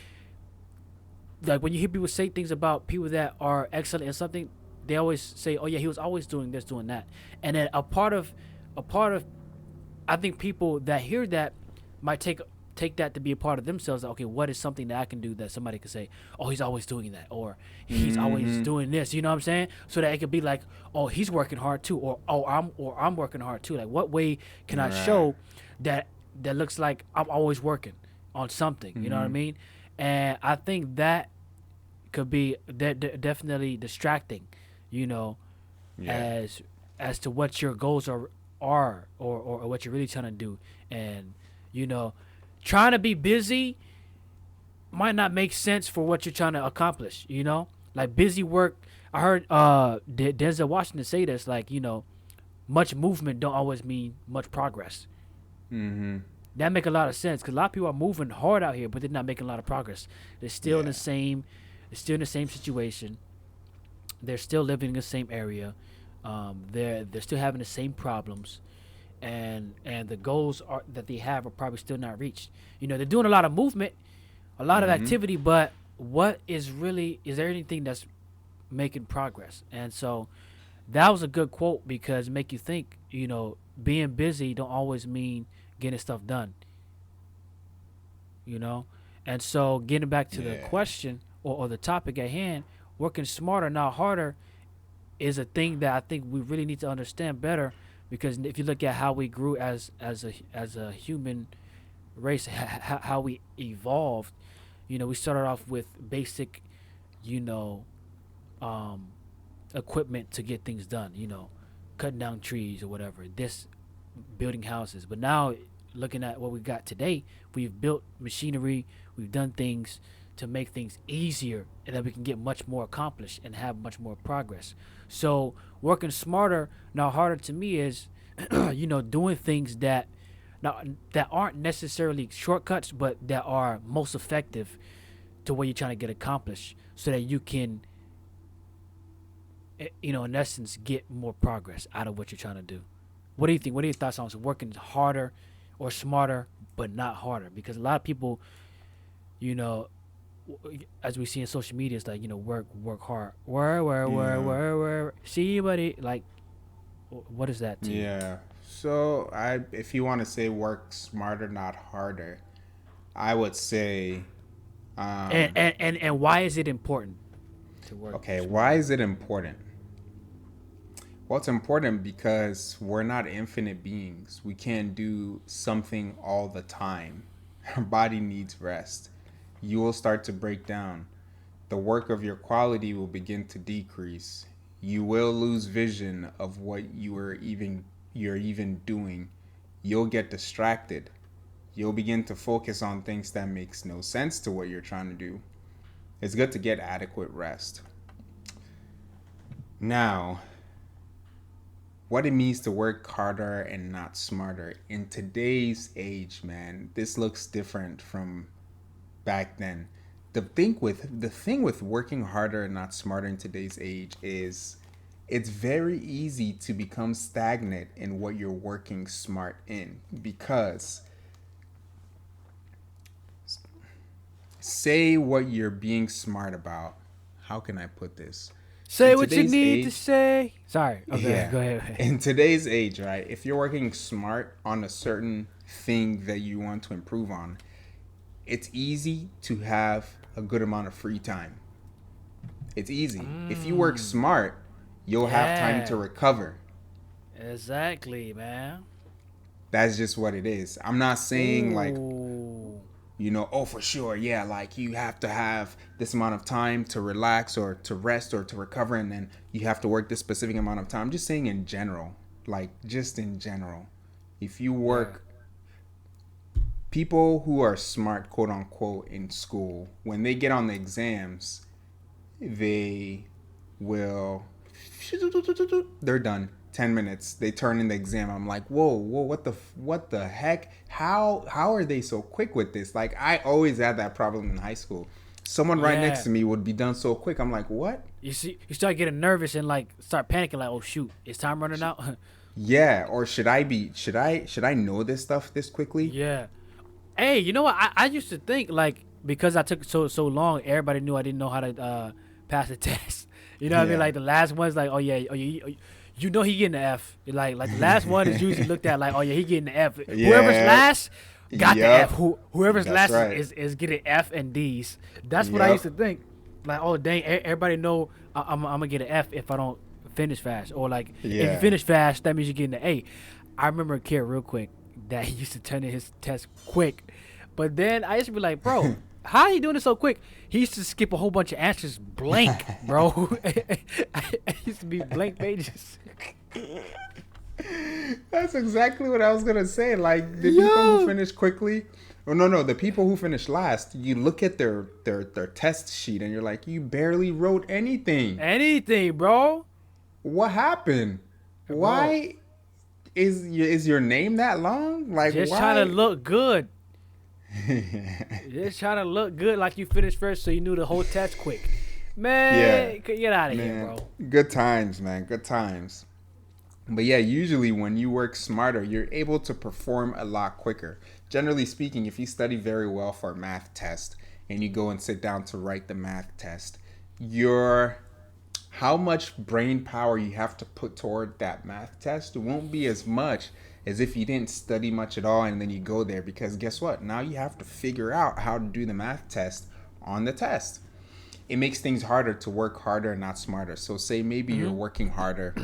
when you hear people say things about people that are excellent in something, they always say, oh yeah, he was always doing this, doing that. And then a part of I think people that hear that might take that to be a part of themselves. Like, okay, what is something that I can do that somebody could say, oh, he's always doing that, or he's always Mm-hmm. doing this. You know what I'm saying? So that it could be like, oh, he's working hard too, or I'm working hard too. Like, what way can I Right. show that looks like I'm always working on something? You know what I Mm-hmm. mean? And I think that could be definitely distracting. You know, Yeah. as to what your goals are, or what you're really trying to do, and you know trying to be busy might not make sense for what you're trying to accomplish. Like busy work. I heard Denzel Washington say this, like, much movement don't always mean much progress. Mm-hmm. That make a lot of sense, because a lot of people are moving hard out here, but they're not making a lot of progress. They're still in the Yeah. same they're still in the same situation. They're still living in the same area. They're still having the same problems, and the goals that they have are probably still not reached. They're doing a lot of movement, a lot of Mm-hmm. activity, but is there anything that's making progress? And so that was a good quote, because it make you think. Being busy don't always mean getting stuff done. You know, and so getting back to the Yeah. question, or the topic at hand, working smarter, not harder, is a thing that I think we really need to understand better. Because if you look at how we grew as a human race, how we evolved, we started off with basic, you know, um, equipment to get things done. Cutting down trees or whatever. This building houses, but now looking at what we got today, we've built machinery, we've done things to make things easier, and that we can get much more accomplished and have much more progress. So working smarter, not harder, to me is, doing things that aren't necessarily shortcuts, but that are most effective to what you're trying to get accomplished, so that you can, in essence, get more progress out of what you're trying to do. What do you think? What are your thoughts on working harder or smarter, but not harder? Because a lot of people, you know, as we see in social media, it's like, work hard, Yeah. see, buddy, like, what is that to you? Yeah. So if you want to say work smarter, not harder, I would say, And um, and and, and why is it important? to work Okay, why smarter. is it important? Well, it's important because we're not infinite beings. We can't do something all the time. Our body needs rest. You will start to break down. The work of your quality will begin to decrease. You will lose vision of what you're even doing. You'll get distracted. You'll begin to focus on things that makes no sense to what you're trying to do. It's good to get adequate rest. Now, what it means to work harder and not smarter. In today's age, man, this looks different from back then. The thing with working harder and not smarter in today's age is it's very easy to become stagnant in what you're working smart in, because say what you're being smart about. How can I put this? Say In what you today's need to age, say. Sorry. Okay, yeah. go ahead. In today's age, right? If you're working smart on a certain thing that you want to improve on, it's easy to have a good amount of free time. It's easy. If you work smart, you'll have time to Yeah, recover. exactly, man. That's just what it is. I'm not saying like, Ooh. oh, for sure, yeah, like you have to have this amount of time to relax or to rest or to recover, and then you have to work this specific amount of time. I'm just saying in general, like just in general. If you Yeah. work, people who are smart, quote unquote, in school, when they get on the exams, they will, they're done. 10 minutes, they turn in the exam. I'm like, whoa, what the heck? How are they so quick with this? Like, I always had that problem in high school. Someone right next Yeah. to me would be done so quick. I'm like, what? You see, you start getting nervous and like start panicking, like, oh shoot, is time running out? Yeah, or should I know this stuff this quickly? Yeah. Hey, you know what? I used to think like because I took so long, everybody knew I didn't know how to pass the test. You know what I mean? Yeah. Like the last one's like, oh yeah, you know he getting the F. Like the last one is usually looked at like, oh yeah, he getting the F. Whoever's Yeah. last got the F. Yep. Whoever's That's last right. is getting F and D's. That's what I used Yep. to think. Like, oh dang, everybody know I'm gonna get an F if I don't finish fast, or like if you Yeah. finish fast, that means you're getting an A. I remember a kid real quick that he used to turn in his test quick, but then I used to be like, bro, how are you doing it so quick? He used to skip a whole bunch of answers blank, bro. I used to be blank pages. That's exactly what I was gonna say. Like the people who Yo, finish quickly, oh no, the people who finish last, you look at their test sheet and you're like, you barely wrote anything. anything, bro. What happened? Bro, Why is your name that long? Like just trying to why? look good. Just trying to look good like you finished first so you knew the whole test quick. Yeah, Man, get out of here, man. bro. Good times, man. Good times. But yeah, usually when you work smarter, you're able to perform a lot quicker. Generally speaking, if you study very well for a math test and you go and sit down to write the math test, your how much brain power you have to put toward that math test won't be as much as if you didn't study much at all and then you go there, because guess what? Now you have to figure out how to do the math test on the test. It makes things harder to work harder and not smarter. So say maybe you're Hmm. working harder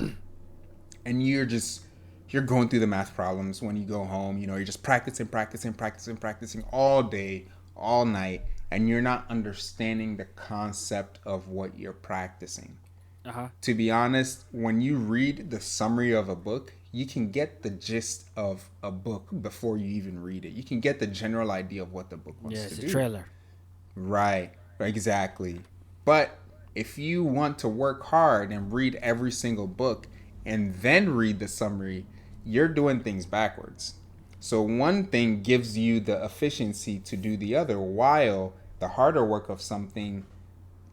and you're going through the math problems when you go home. You're just practicing all day, all night, and you're not understanding the concept of what you're practicing. Uh huh. To be honest, when you read the summary of a book, you can get the gist of a book before you even read it. You can get the general idea of what the book Yeah, wants to it's a do. trailer. Right, exactly. But if you want to work hard and read every single book and then read the summary, you're doing things backwards. So one thing gives you the efficiency to do the other, while the harder work of something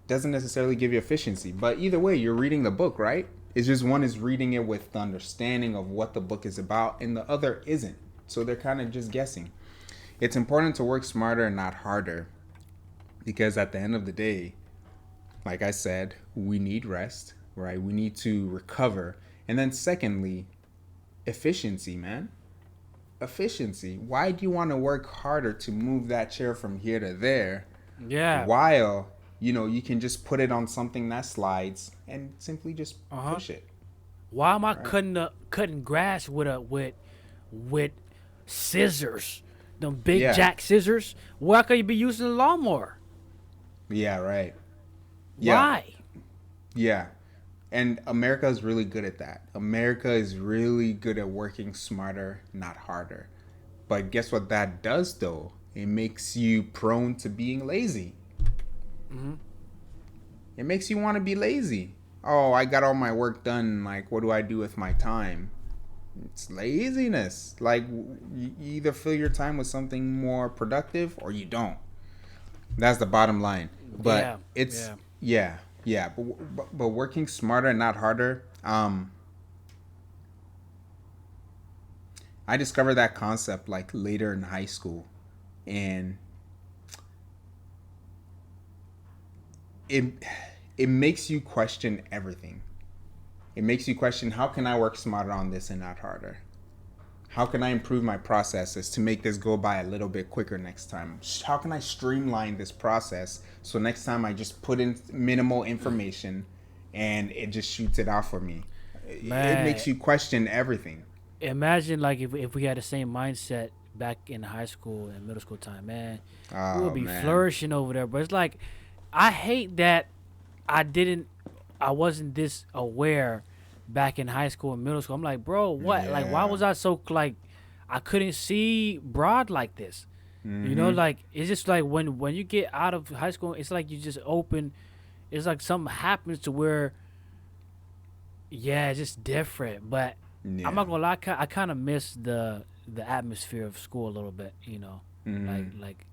doesn't necessarily give you efficiency. But either way, you're reading the book, right? It's just one is reading it with the understanding of what the book is about and the other isn't. So they're kind of just guessing. It's important to work smarter and not harder, because at the end of the day, like I said, we need rest, right? We need to recover. And then secondly, efficiency, man. Efficiency. Why do you want to work harder to move that chair from here to there Yeah. while you can just put it on something that slides and simply just Uh-huh. push it, Why am I right? cutting grass with scissors? Them big Yeah. jack scissors? Why can't you be using a lawnmower? Yeah, right. Yeah. Why? Yeah. And America is really good at that. America is really good at working smarter, not harder. But guess what that does though? It makes you prone to being lazy. Hmm. It makes you want to be lazy. Oh, I got all my work done. Like, what do I do with my time? It's laziness. Like, you either fill your time with something more productive or you don't. That's the bottom line. But Yeah, it's, yeah. yeah, yeah. But working smarter, not harder. I discovered that concept like later in high school, and it it makes you question everything. It makes you question, how can I work smarter on this and not harder? How can I improve my processes to make this go by a little bit quicker next time? How can I streamline this process so next time I just put in minimal information and it just shoots it out for me? It Man, makes you question everything. imagine like if we had the same mindset back in high school and middle school time, man, we would Oh be man. flourishing over there. But it's like I hate that I didn't I wasn't this aware back in high school and middle school. I'm like, bro, what? Like, why Yeah. was I so like I couldn't see broad like this? Mm-hmm. Like it's just like when you get out of high school, it's like you just open. It's like something happens to where, yeah, it's just different. But I'm Yeah. not gonna lie, I kind of miss the atmosphere of school a little bit. Mm-hmm. Like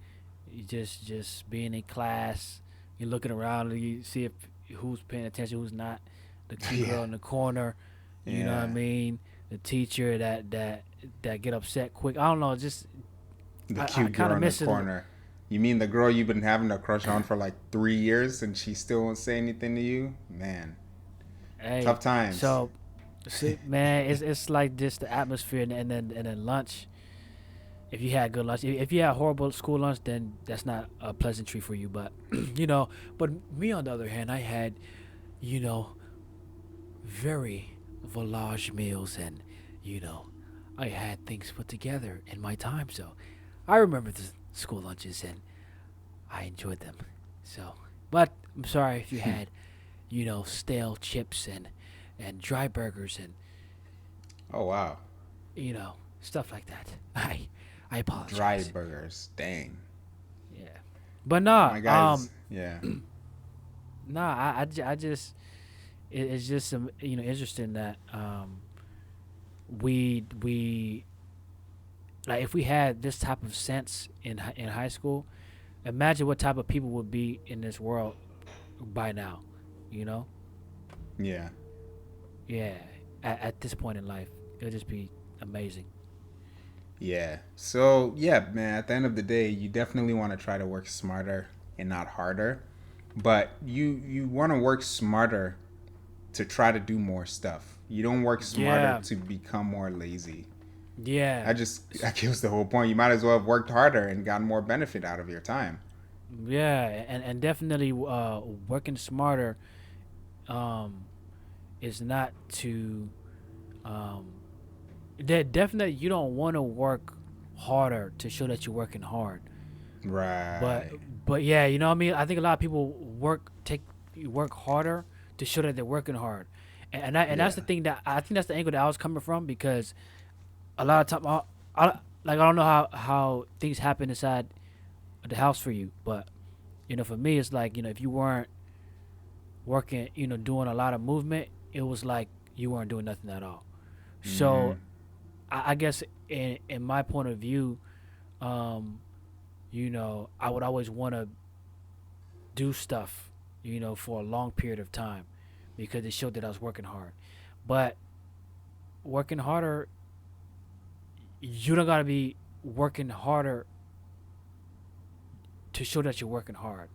you just being in class, you're looking around, and you see if who's paying attention, who's not. The cute Yeah. girl in the corner, you know what I Yeah. mean. The teacher that get upset quick. I don't know, just The I cute kind girl of in the miss it. corner. You mean the girl you've been having a crush on for like 3 years and she still won't say anything to you? Man, tough Hey, times. so see, man, it's like this the atmosphere, and then lunch. If you had good lunch, if you had horrible school lunch, then that's not a pleasantry for you. But but me on the other hand, I had you know very volage meals, and you know I had things put together in my time, so I remember the school lunches and I enjoyed them. So, but I'm sorry if you had stale chips and dry burgers and Oh wow. stuff like that. I Dry apologize. burgers. Dang. Yeah, but nah, My guys, yeah. nah. I just it's just interesting that we like if we had this type of sense in high school, imagine what type of people would be in this world by now. You know, Yeah. yeah. At this point in life, it would just be amazing. Yeah. So, yeah, man, at the end of the day, you definitely want to try to work smarter and not harder. But you want to work smarter to try to do more stuff. You don't work smarter Yeah, to become more lazy. yeah, That kills the whole point. You might as well have worked harder and gotten more benefit out of your time. yeah, and definitely working smarter um, is not to um, that definitely you don't want to work harder to show that you're working hard. But Right. but yeah, you know what I mean. I think a lot of people work harder to show that they're working hard, and that's Yeah. the thing that I think that's the angle that I was coming from because a lot of time I don't know how things happen inside the house for you, but for me it's like if you weren't working, doing a lot of movement, it was like you weren't doing nothing at all. So Mhm. I guess in my point of view, um, I would always want to do stuff, for a long period of time because it showed that I was working hard. But working harder, you don't gotta be working harder to show that you're working hard,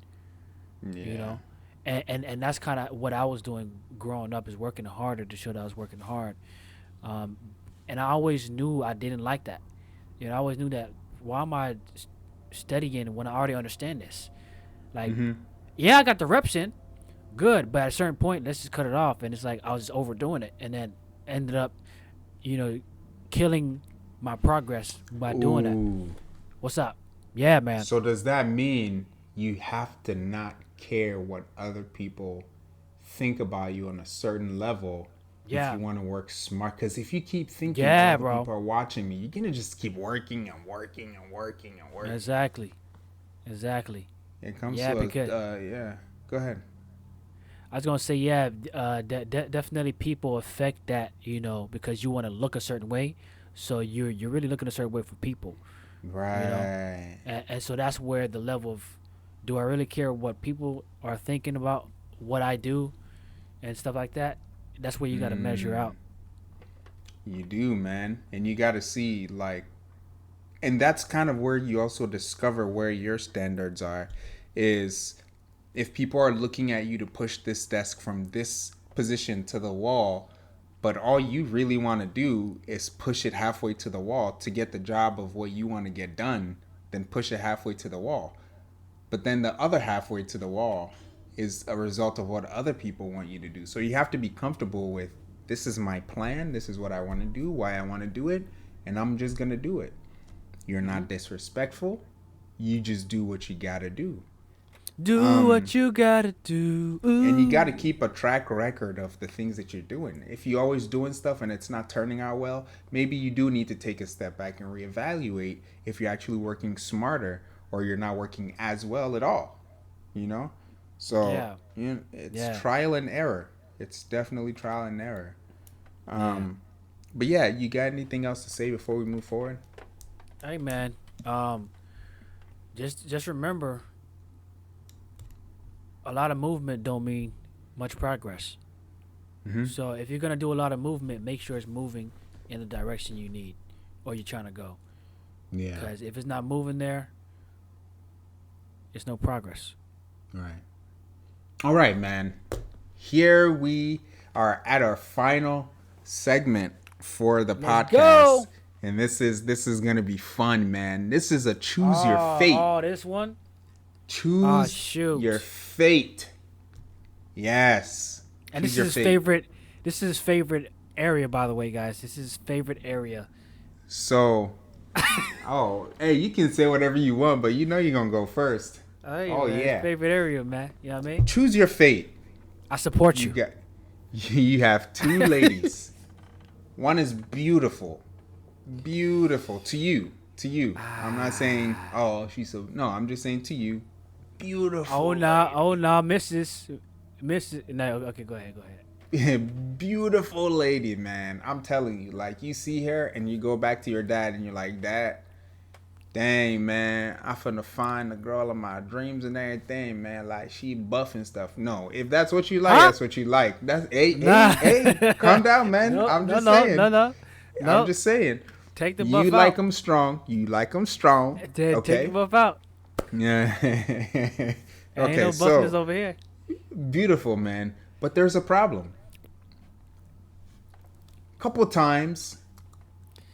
you Yeah. know? And that's kind of what I was doing growing up is working harder to show that I was working hard. Um, and I always knew I didn't like that. I always knew that why am I studying when I already understand this? Like Mhm. yeah, I got the reps in, good, but at a certain point, let's just cut it off. And it's like I was just overdoing it, and then ended up, you know, killing my progress by doing that. Ooh. What's up? Yeah, man. So does that mean you have to not care what other people think about you on a certain level if Yeah, you want to work smart? Because if you keep thinking yeah, other bro. people are watching me, you're gonna just keep working and working and working and working. Exactly, exactly. It comes Yeah, to because yeah. Go ahead. I was gonna say, yeah, definitely people affect that, because you want to look a certain way, so you're really looking a certain way for people, you know, Right. and so that's where the level of, do I really care what people are thinking about what I do and stuff like that? That's where you got to measure Mm, out. you do, man. And you got to see, like, and that's kind of where you also discover where your standards are. Is if people are looking at you to push this desk from this position to the wall, but all you really want to do is push it halfway to the wall to get the job of what you want to get done, then push it halfway to the wall. But then the other halfway to the wall is a result of what other people want you to do. So you have to be comfortable with, this is my plan, this is what I want to do, why I want to do it, and I'm just going to do it. You're Hmm. not disrespectful. You just do what you got to do. Do Um what you gotta do. and you got to Ooh. keep a track record of the things that you're doing. If you're always doing stuff and it's not turning out well, maybe you do need to take a step back and reevaluate if you're actually working smarter or you're not working as well at all, you know. So Yeah, it's yeah, trial and error. It's definitely trial and error. yeah. um but yeah, you got anything else to say before we move forward? Hey, man. Um, just remember, a lot of movement don't mean much progress. Mm-hmm. So if you're gonna do a lot of movement, make sure it's moving in the direction you need or you're trying to go. Yeah. Because if it's not moving there, it's no progress. Right. All right, man. Here we are at our final segment for the Let's podcast. go. And this is gonna be fun, man. This is a choose your fate. This one. Oh Choose your shoot. fate. Yes. And Choose this your is his fate. favorite. This is his favorite area, by the way, guys. This is his favorite area. So, oh, hey, you can say whatever you want, but you know you're gonna go first. Hey, Oh man, his yeah. favorite area, man. You know what I mean? Choose your fate. I support You you. got you have two ladies. One is beautiful. Beautiful to you. To you. I'm not saying, oh, she's so, no, I'm just saying to you. Beautiful. Oh nah, Mrs. No, okay, go ahead. Beautiful lady, man. I'm telling you, like, you see her and you go back to your dad and you're like, Dad, dang, man, I finna find the girl of my dreams and everything, man. Like, she buff and stuff. No, if that's what you like, Huh? that's what you like. That's, Nah. hey, calm down, man. No, I'm no, just no, saying. no. I'm No. just saying. Take the You buff like out. them strong. You like them strong. Take the Okay. buff out. Yeah. Ain't Okay, no so buffness over here. beautiful, man. But there's a problem. Couple times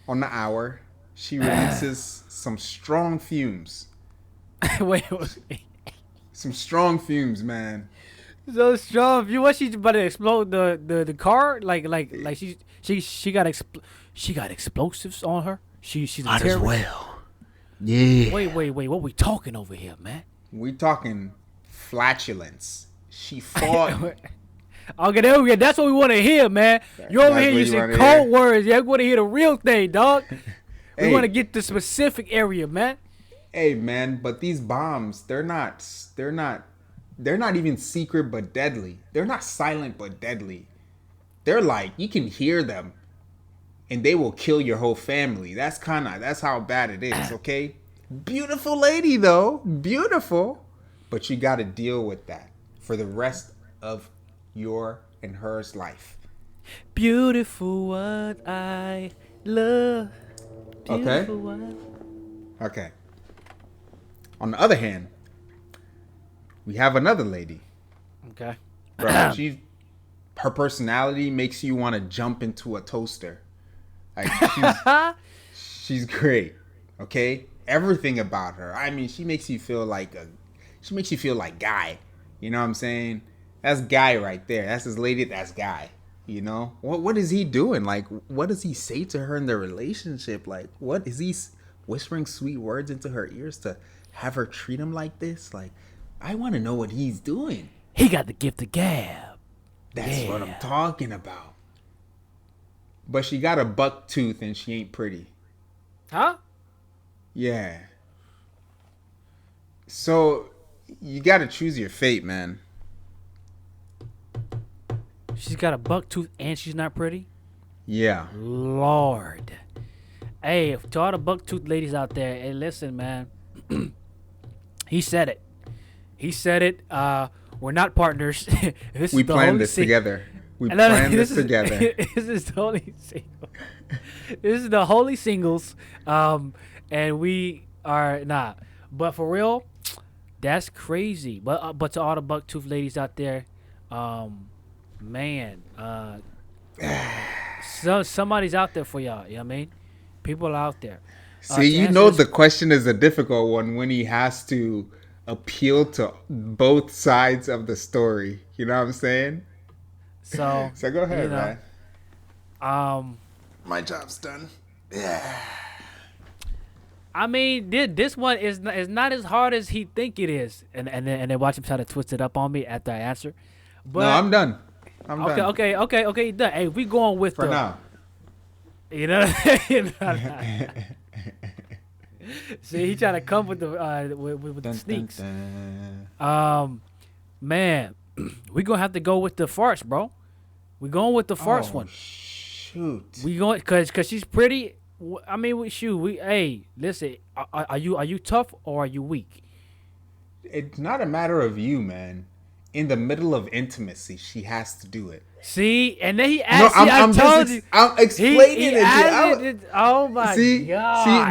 on the hour, she releases some strong fumes. Wait. Some strong fumes, man. So strong. You what? She's about to explode the car? Like she got explosives on her. She's a terrorist. well. Yeah. Wait. What we talking over here, man? We talking flatulence. She fought. Okay, there we go. That's what we want to hear, man. You over That's here what using you wanna cold hear? words. Yeah, we want to hear the real thing, dog. We Hey. want to get the specific area, man. Hey, man, but these bombs, they're not even secret but deadly. They're not silent but deadly. They're like, you can hear them and they will kill your whole family. That's how bad it is, okay? Beautiful lady though, beautiful, but you got to deal with that for the rest of your and hers life. Beautiful what I love. Okay? Beautiful what. Okay. On the other hand, we have another lady. Okay. Bro, her personality makes you want to jump into a toaster. Like she's great. Okay? Everything about her. I mean, she makes you feel like Guy. You know what I'm saying? That's guy right there. That's his lady. That's guy. You know what is he doing? Like, what does he say to her in their relationship? Like, what is he whispering sweet words into her ears to have her treat him like this? Like, I want to know what he's doing. He got the gift of gab. That's what I'm talking about. But she got a buck tooth and she ain't pretty. Huh? Yeah. So you got to choose your fate, man. She's got a buck tooth and she's not pretty? Yeah. Lord. Hey, to all the buck tooth ladies out there, hey, listen, man. He said it. He said it. We're not partners. We planned this together. We planned this together. This is the holy single. This is the holy singles. And we are not. But for real, that's crazy. But to all the buck tooth ladies out there, man, so somebody's out there for y'all. You know what I mean? People are out there. See, you know the question is a difficult one when he has to appeal to both sides of the story. You know what I'm saying? So go ahead, man. My job's done. Yeah. I mean, this one is not as hard as he think it is, and then watch him try to twist it up on me after I answer. But No, I'm done. I'm done. Okay, done. Hey, we going with For now. You know. See, he trying to come with the with the sneaks. Man, we gonna have to go with the farce, bro. We going with the farce one. Shoot. We going cause she's pretty. I mean, hey, listen. Are you tough or are you weak? It's not a matter of you, man. In the middle of intimacy, she has to do it. See, and then he asked. No, I'm explaining it. Oh my god! See,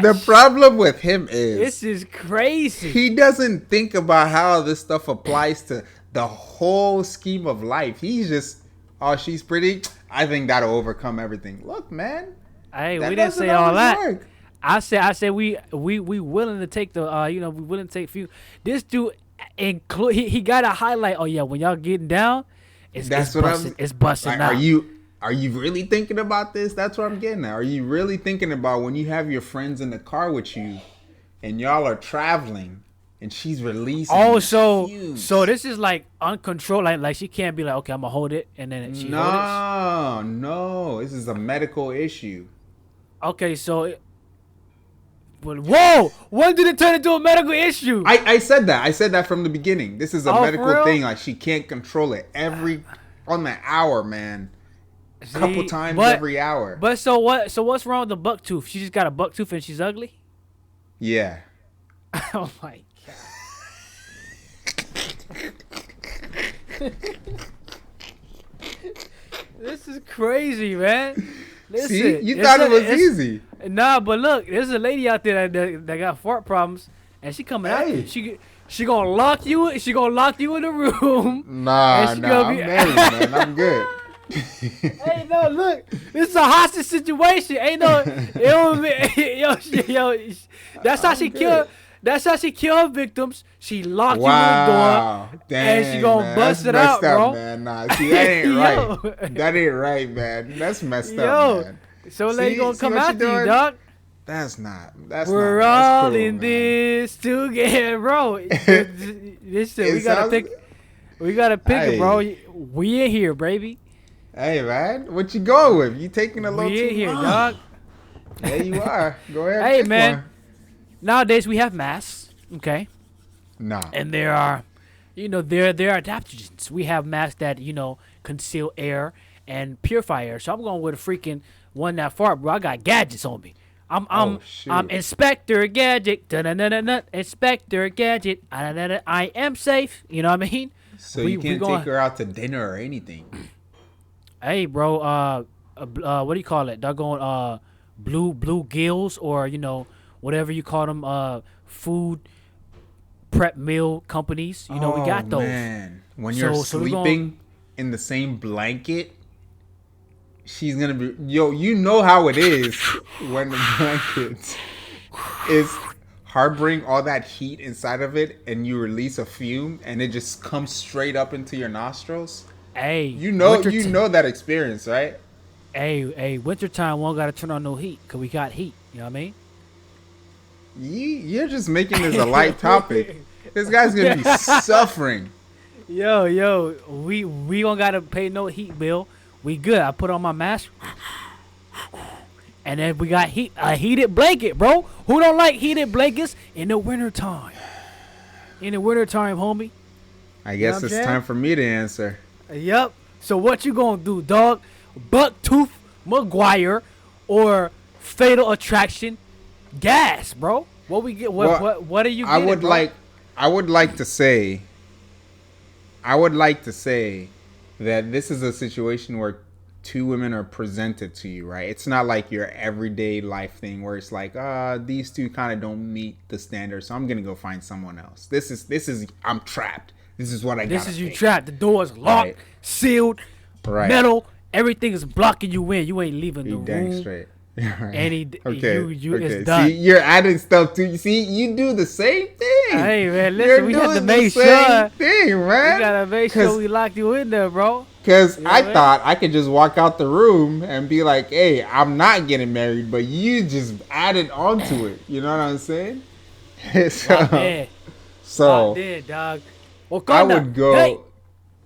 the problem with him is this is crazy. He doesn't think about how this stuff applies to the whole scheme of life. He's just, oh, she's pretty. I think that'll overcome everything. Look, man. Hey, we didn't say all that. Work. I said we willing to take the we willing to take few. This dude he got a highlight. Oh yeah, when y'all getting down, it's busting out. Are you really thinking about this? That's what I'm getting at. Are you really thinking about when you have your friends in the car with you, and y'all are traveling, and she's releasing? Oh, so this is like uncontrolled. Like she can't be like, okay, I'm gonna hold it, and then she hold it. No, this is a medical issue. Okay, so. But whoa! When did it turn into a medical issue? I said that. I said that from the beginning. This is a medical thing. Like she can't control it on the hour, man. A couple times every hour. But so what? So what's wrong with the buck tooth? She just got a buck tooth and she's ugly. Yeah. Oh my god. This is crazy, man. Listen, see, you thought it was easy. Nah, but look, there's a lady out there that got fart problems, and she coming out there. She gonna lock you. She gonna lock you in the room. Nah, I'm married, man. I'm good. Hey, no, look, this is a hostage situation. Ain't no, yo, that's how she killed. That's how she kill victims. She locked you in the door, and she gonna bust it out, bro. Man. Nah, see, that ain't right. That ain't right, man. That's messed up, man. So lady gonna come after you, dog. That's not. We're all cruel, in this together, bro. This shit, we gotta pick it, bro. We in here, baby. Hey, man, what you going with? You taking a little too long? We in here, dog. There you are. Go ahead. Hey, man. Nowadays we have masks, okay? Nah. And there are adaptogens. We have masks that, conceal air and purify air. So I'm going with a freaking one that fart, bro. I got gadgets on me. I'm Inspector Gadget. Inspector Gadget. I am safe. You know what I mean? So you can't take her out to dinner or anything. Hey, bro. What do you call it? Doggone blue gills or whatever you call them, food prep meal companies. We got those. Man. When you're sleeping in the same blanket, she's going to be... Yo, you know how it is when the blanket is harboring all that heat inside of it, and you release a fume, and it just comes straight up into your nostrils. Hey, You know that experience, right? Hey, wintertime, one got to turn on no heat because we got heat. You know what I mean? You're just making this a light topic. This guy's gonna be suffering. Yo, we don't gotta pay no heat bill. We good. I put on my mask, and then we got a heated blanket, bro. Who don't like heated blankets in the wintertime? In the wintertime, homie. I guess it's time for me to answer. Yep. So what you gonna do, dog? Bucktooth McGuire or Fatal Attraction? Gas, bro. What we get? What are you getting, I would like to say that this is a situation where two women are presented to you, right? It's not like your everyday life thing where it's like, these two kind of don't meet the standard, so I'm gonna go find someone else. This is I'm trapped. This is what I got. This is you trapped. The door is locked, right. Sealed, right. Metal. Everything is blocking you in. You ain't leaving the dang room. Straight. Right. Okay. It's done. See, you're adding stuff to you. See, you do the same thing. Hey man, listen, we have to make sure. Thing, man. We gotta make sure we lock you in there, bro. Because I thought I could just walk out the room and be like, "Hey, I'm not getting married," but you just added onto it. You know what I'm saying? So dog.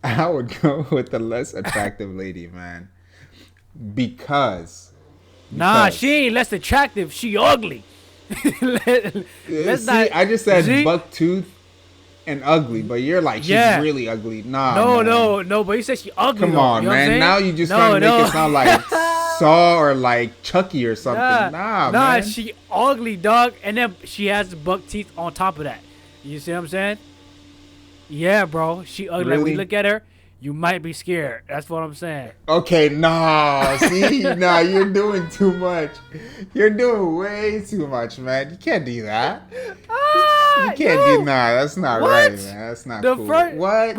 I would go with the less attractive lady, man, because. Nah, she ain't less attractive. She ugly. I just said bucktooth and ugly, but you're like, she's really ugly. No, but you said she ugly. Come on, man. Now you just trying to make it sound like Saw or like Chucky or something. Nah, man. She ugly, dog. And then she has the buck teeth on top of that. You see what I'm saying? Yeah, bro. She ugly. Really? Like, we look at her, you might be scared. That's what I'm saying. Okay, see, you're doing too much. You're doing way too much, man. You can't do that. You can't do that's not right, man. That's not cool. What?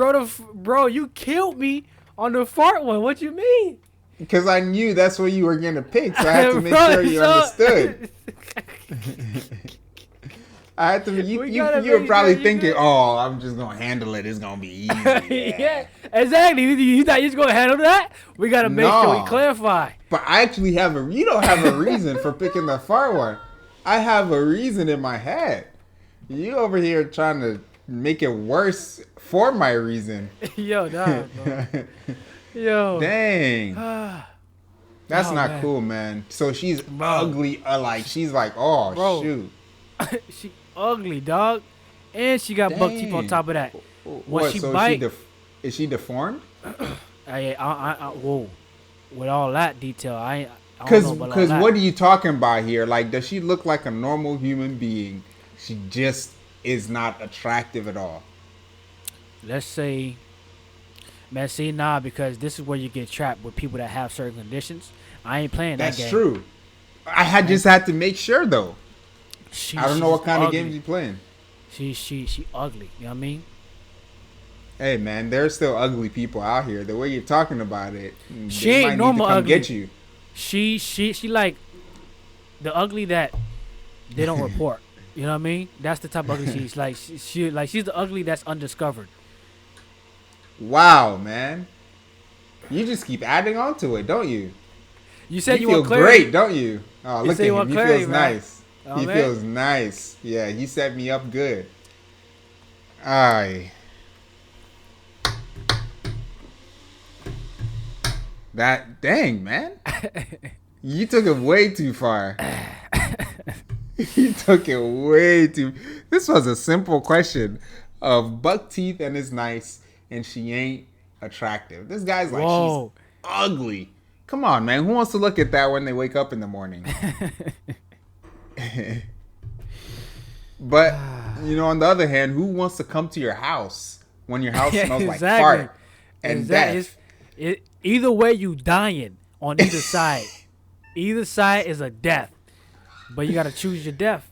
Bro, you killed me on the fart one. What you mean? Because I knew that's what you were gonna pick, so I had to make sure you understood. I had to. You were probably thinking, "Oh, I'm just gonna handle it. It's gonna be easy." Yeah, exactly. You thought you was gonna handle that? We gotta make sure we clarify. But I actually have a. You don't have a reason for picking the far one. I have a reason in my head. You over here trying to make it worse for my reason. Yo, nah, bro. Yo, dang. That's not cool, man. So she's ugly. She's like, oh shoot. She ugly, dog, and she got buck teeth on top of that. When she bite, is she deformed? Whoa, with all that detail, I don't know about all that. What are you talking about here? Like, does she look like a normal human being? She just is not attractive at all. Let's say, man, because this is where you get trapped with people that have certain conditions. I ain't playing that game. That's true. I just had to make sure though. I don't know what kind of games you playing. She ugly. You know what I mean? Hey man, there's still ugly people out here. The way you're talking about it, she ain't normal ugly. Get you. She like the ugly that they don't report. You know what I mean? That's the type of ugly she's like. She's the ugly that's undiscovered. Wow, man, you just keep adding on to it, don't you? You said you feel want clarity. Great, don't you? Oh, look at him. He feels nice. Oh, he feels nice. Yeah, he set me up good. That dang, man. You took it way too far. You took it way too. This was a simple question of buck teeth and is nice and she ain't attractive. This guy's like, she's ugly. Come on, man. Who wants to look at that when they wake up in the morning? But on the other hand, who wants to come to your house when your house smells like fart and death? Either way, you dying on either side. Either side is a death, but you gotta choose your death.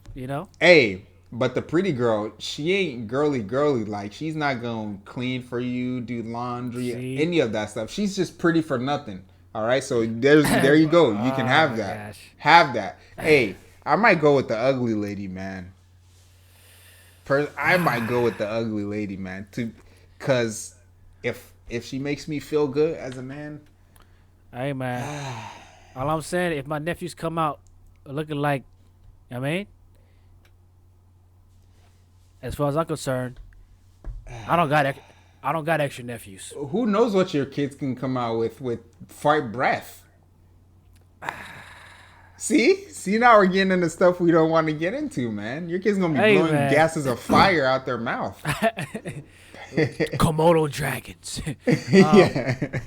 Hey, but the pretty girl, she ain't girly. Like, she's not gonna clean for you, do laundry, any of that stuff. She's just pretty for nothing. All right, so there you go. You can have that. Gosh. Have that. Hey, I might go with the ugly lady, man. I might go with the ugly lady, man. Cause if she makes me feel good as a man, Hey, man. All I'm saying, if my nephews come out looking like, I mean, as far as I'm concerned, I don't got extra nephews. who knows what your kids can come out with fart breath? See, now we're getting into stuff we don't want to get into, man. Your kid's gonna be blowing man. gases of fire out their mouth. Komodo dragons. Yeah.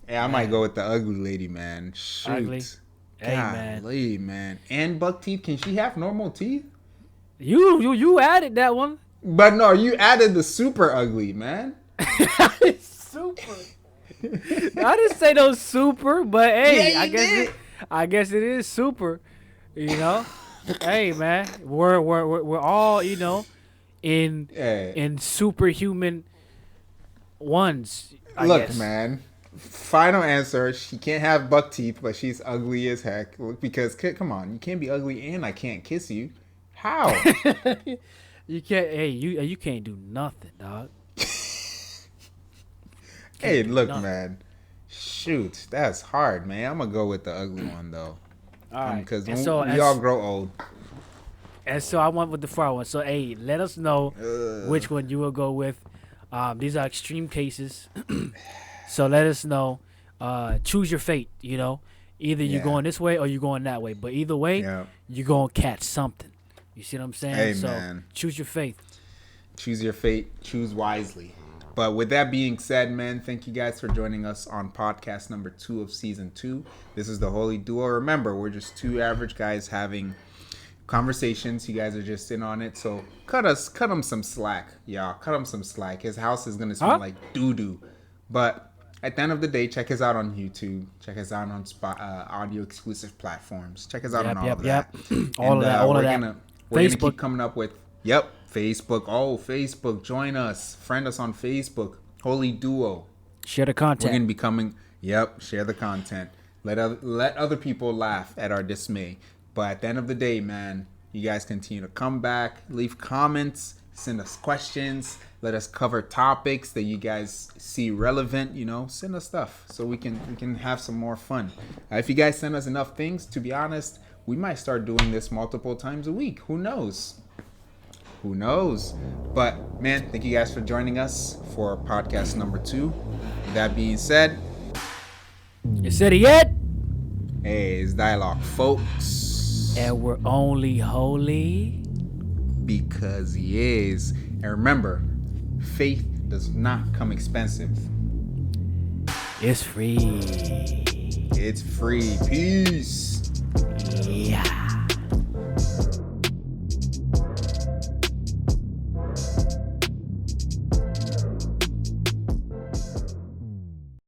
Yeah, I might go with the ugly lady, man. Shoot. Ugly. Hey, man. Golly, man. And buck teeth. Can she have normal teeth? You added that one. But no, you added the super ugly, man. Super. I didn't say no super, but hey, Yeah, I guess it is super. You know, hey man, we're all in superhuman ones. I Look, guess. man. Final answer. She can't have buck teeth, but she's ugly as heck. Because come on, you can't be ugly and I can't kiss you. How? You can't. Hey, you can't do nothing, dog. Hey, look, man. Shoot, that's hard, man. I'm gonna go with the ugly one though. All right, Because and we all grow old. And so I went with the far one. So hey, let us know which one you will go with. These are extreme cases, so let us know. Choose your fate. You know, either you're going this way or you're going that way. But either way, you're gonna catch something. You see what I'm saying? Hey, so man. choose your fate. Choose your fate. Choose wisely. But with that being said, man, thank you guys for joining us on podcast number 2 of season 2. This is the Holy Duo. Remember, we're just two average guys having conversations. You guys are just in on it. So cut him some slack, y'all. Cut him some slack. His house is going to smell like doo-doo. But at the end of the day, check us out on YouTube. Check us out on audio exclusive platforms. Check us out on all of that. All of that. We're going to Facebook. keep coming up with... Yep. Facebook. Oh, Facebook. Join us. Friend us on Facebook. Holy Duo. Share the We're content. going to be coming. Yep. Share the content. Let other people laugh at our dismay. But at the end of the day, man, you guys continue to come back, leave comments, send us questions, let us cover topics that you guys see relevant. Send us stuff so we can have some more fun. If you guys send us enough things, to be honest, we might start doing this multiple times a week. Who knows? But man, thank you guys for joining us for podcast number 2. With that being said, It's EddyEd. hey, it's dialogue, folks. And we're only holy Because he is. And remember, faith does not come expensive. It's free. It's free. Peace. Yeah.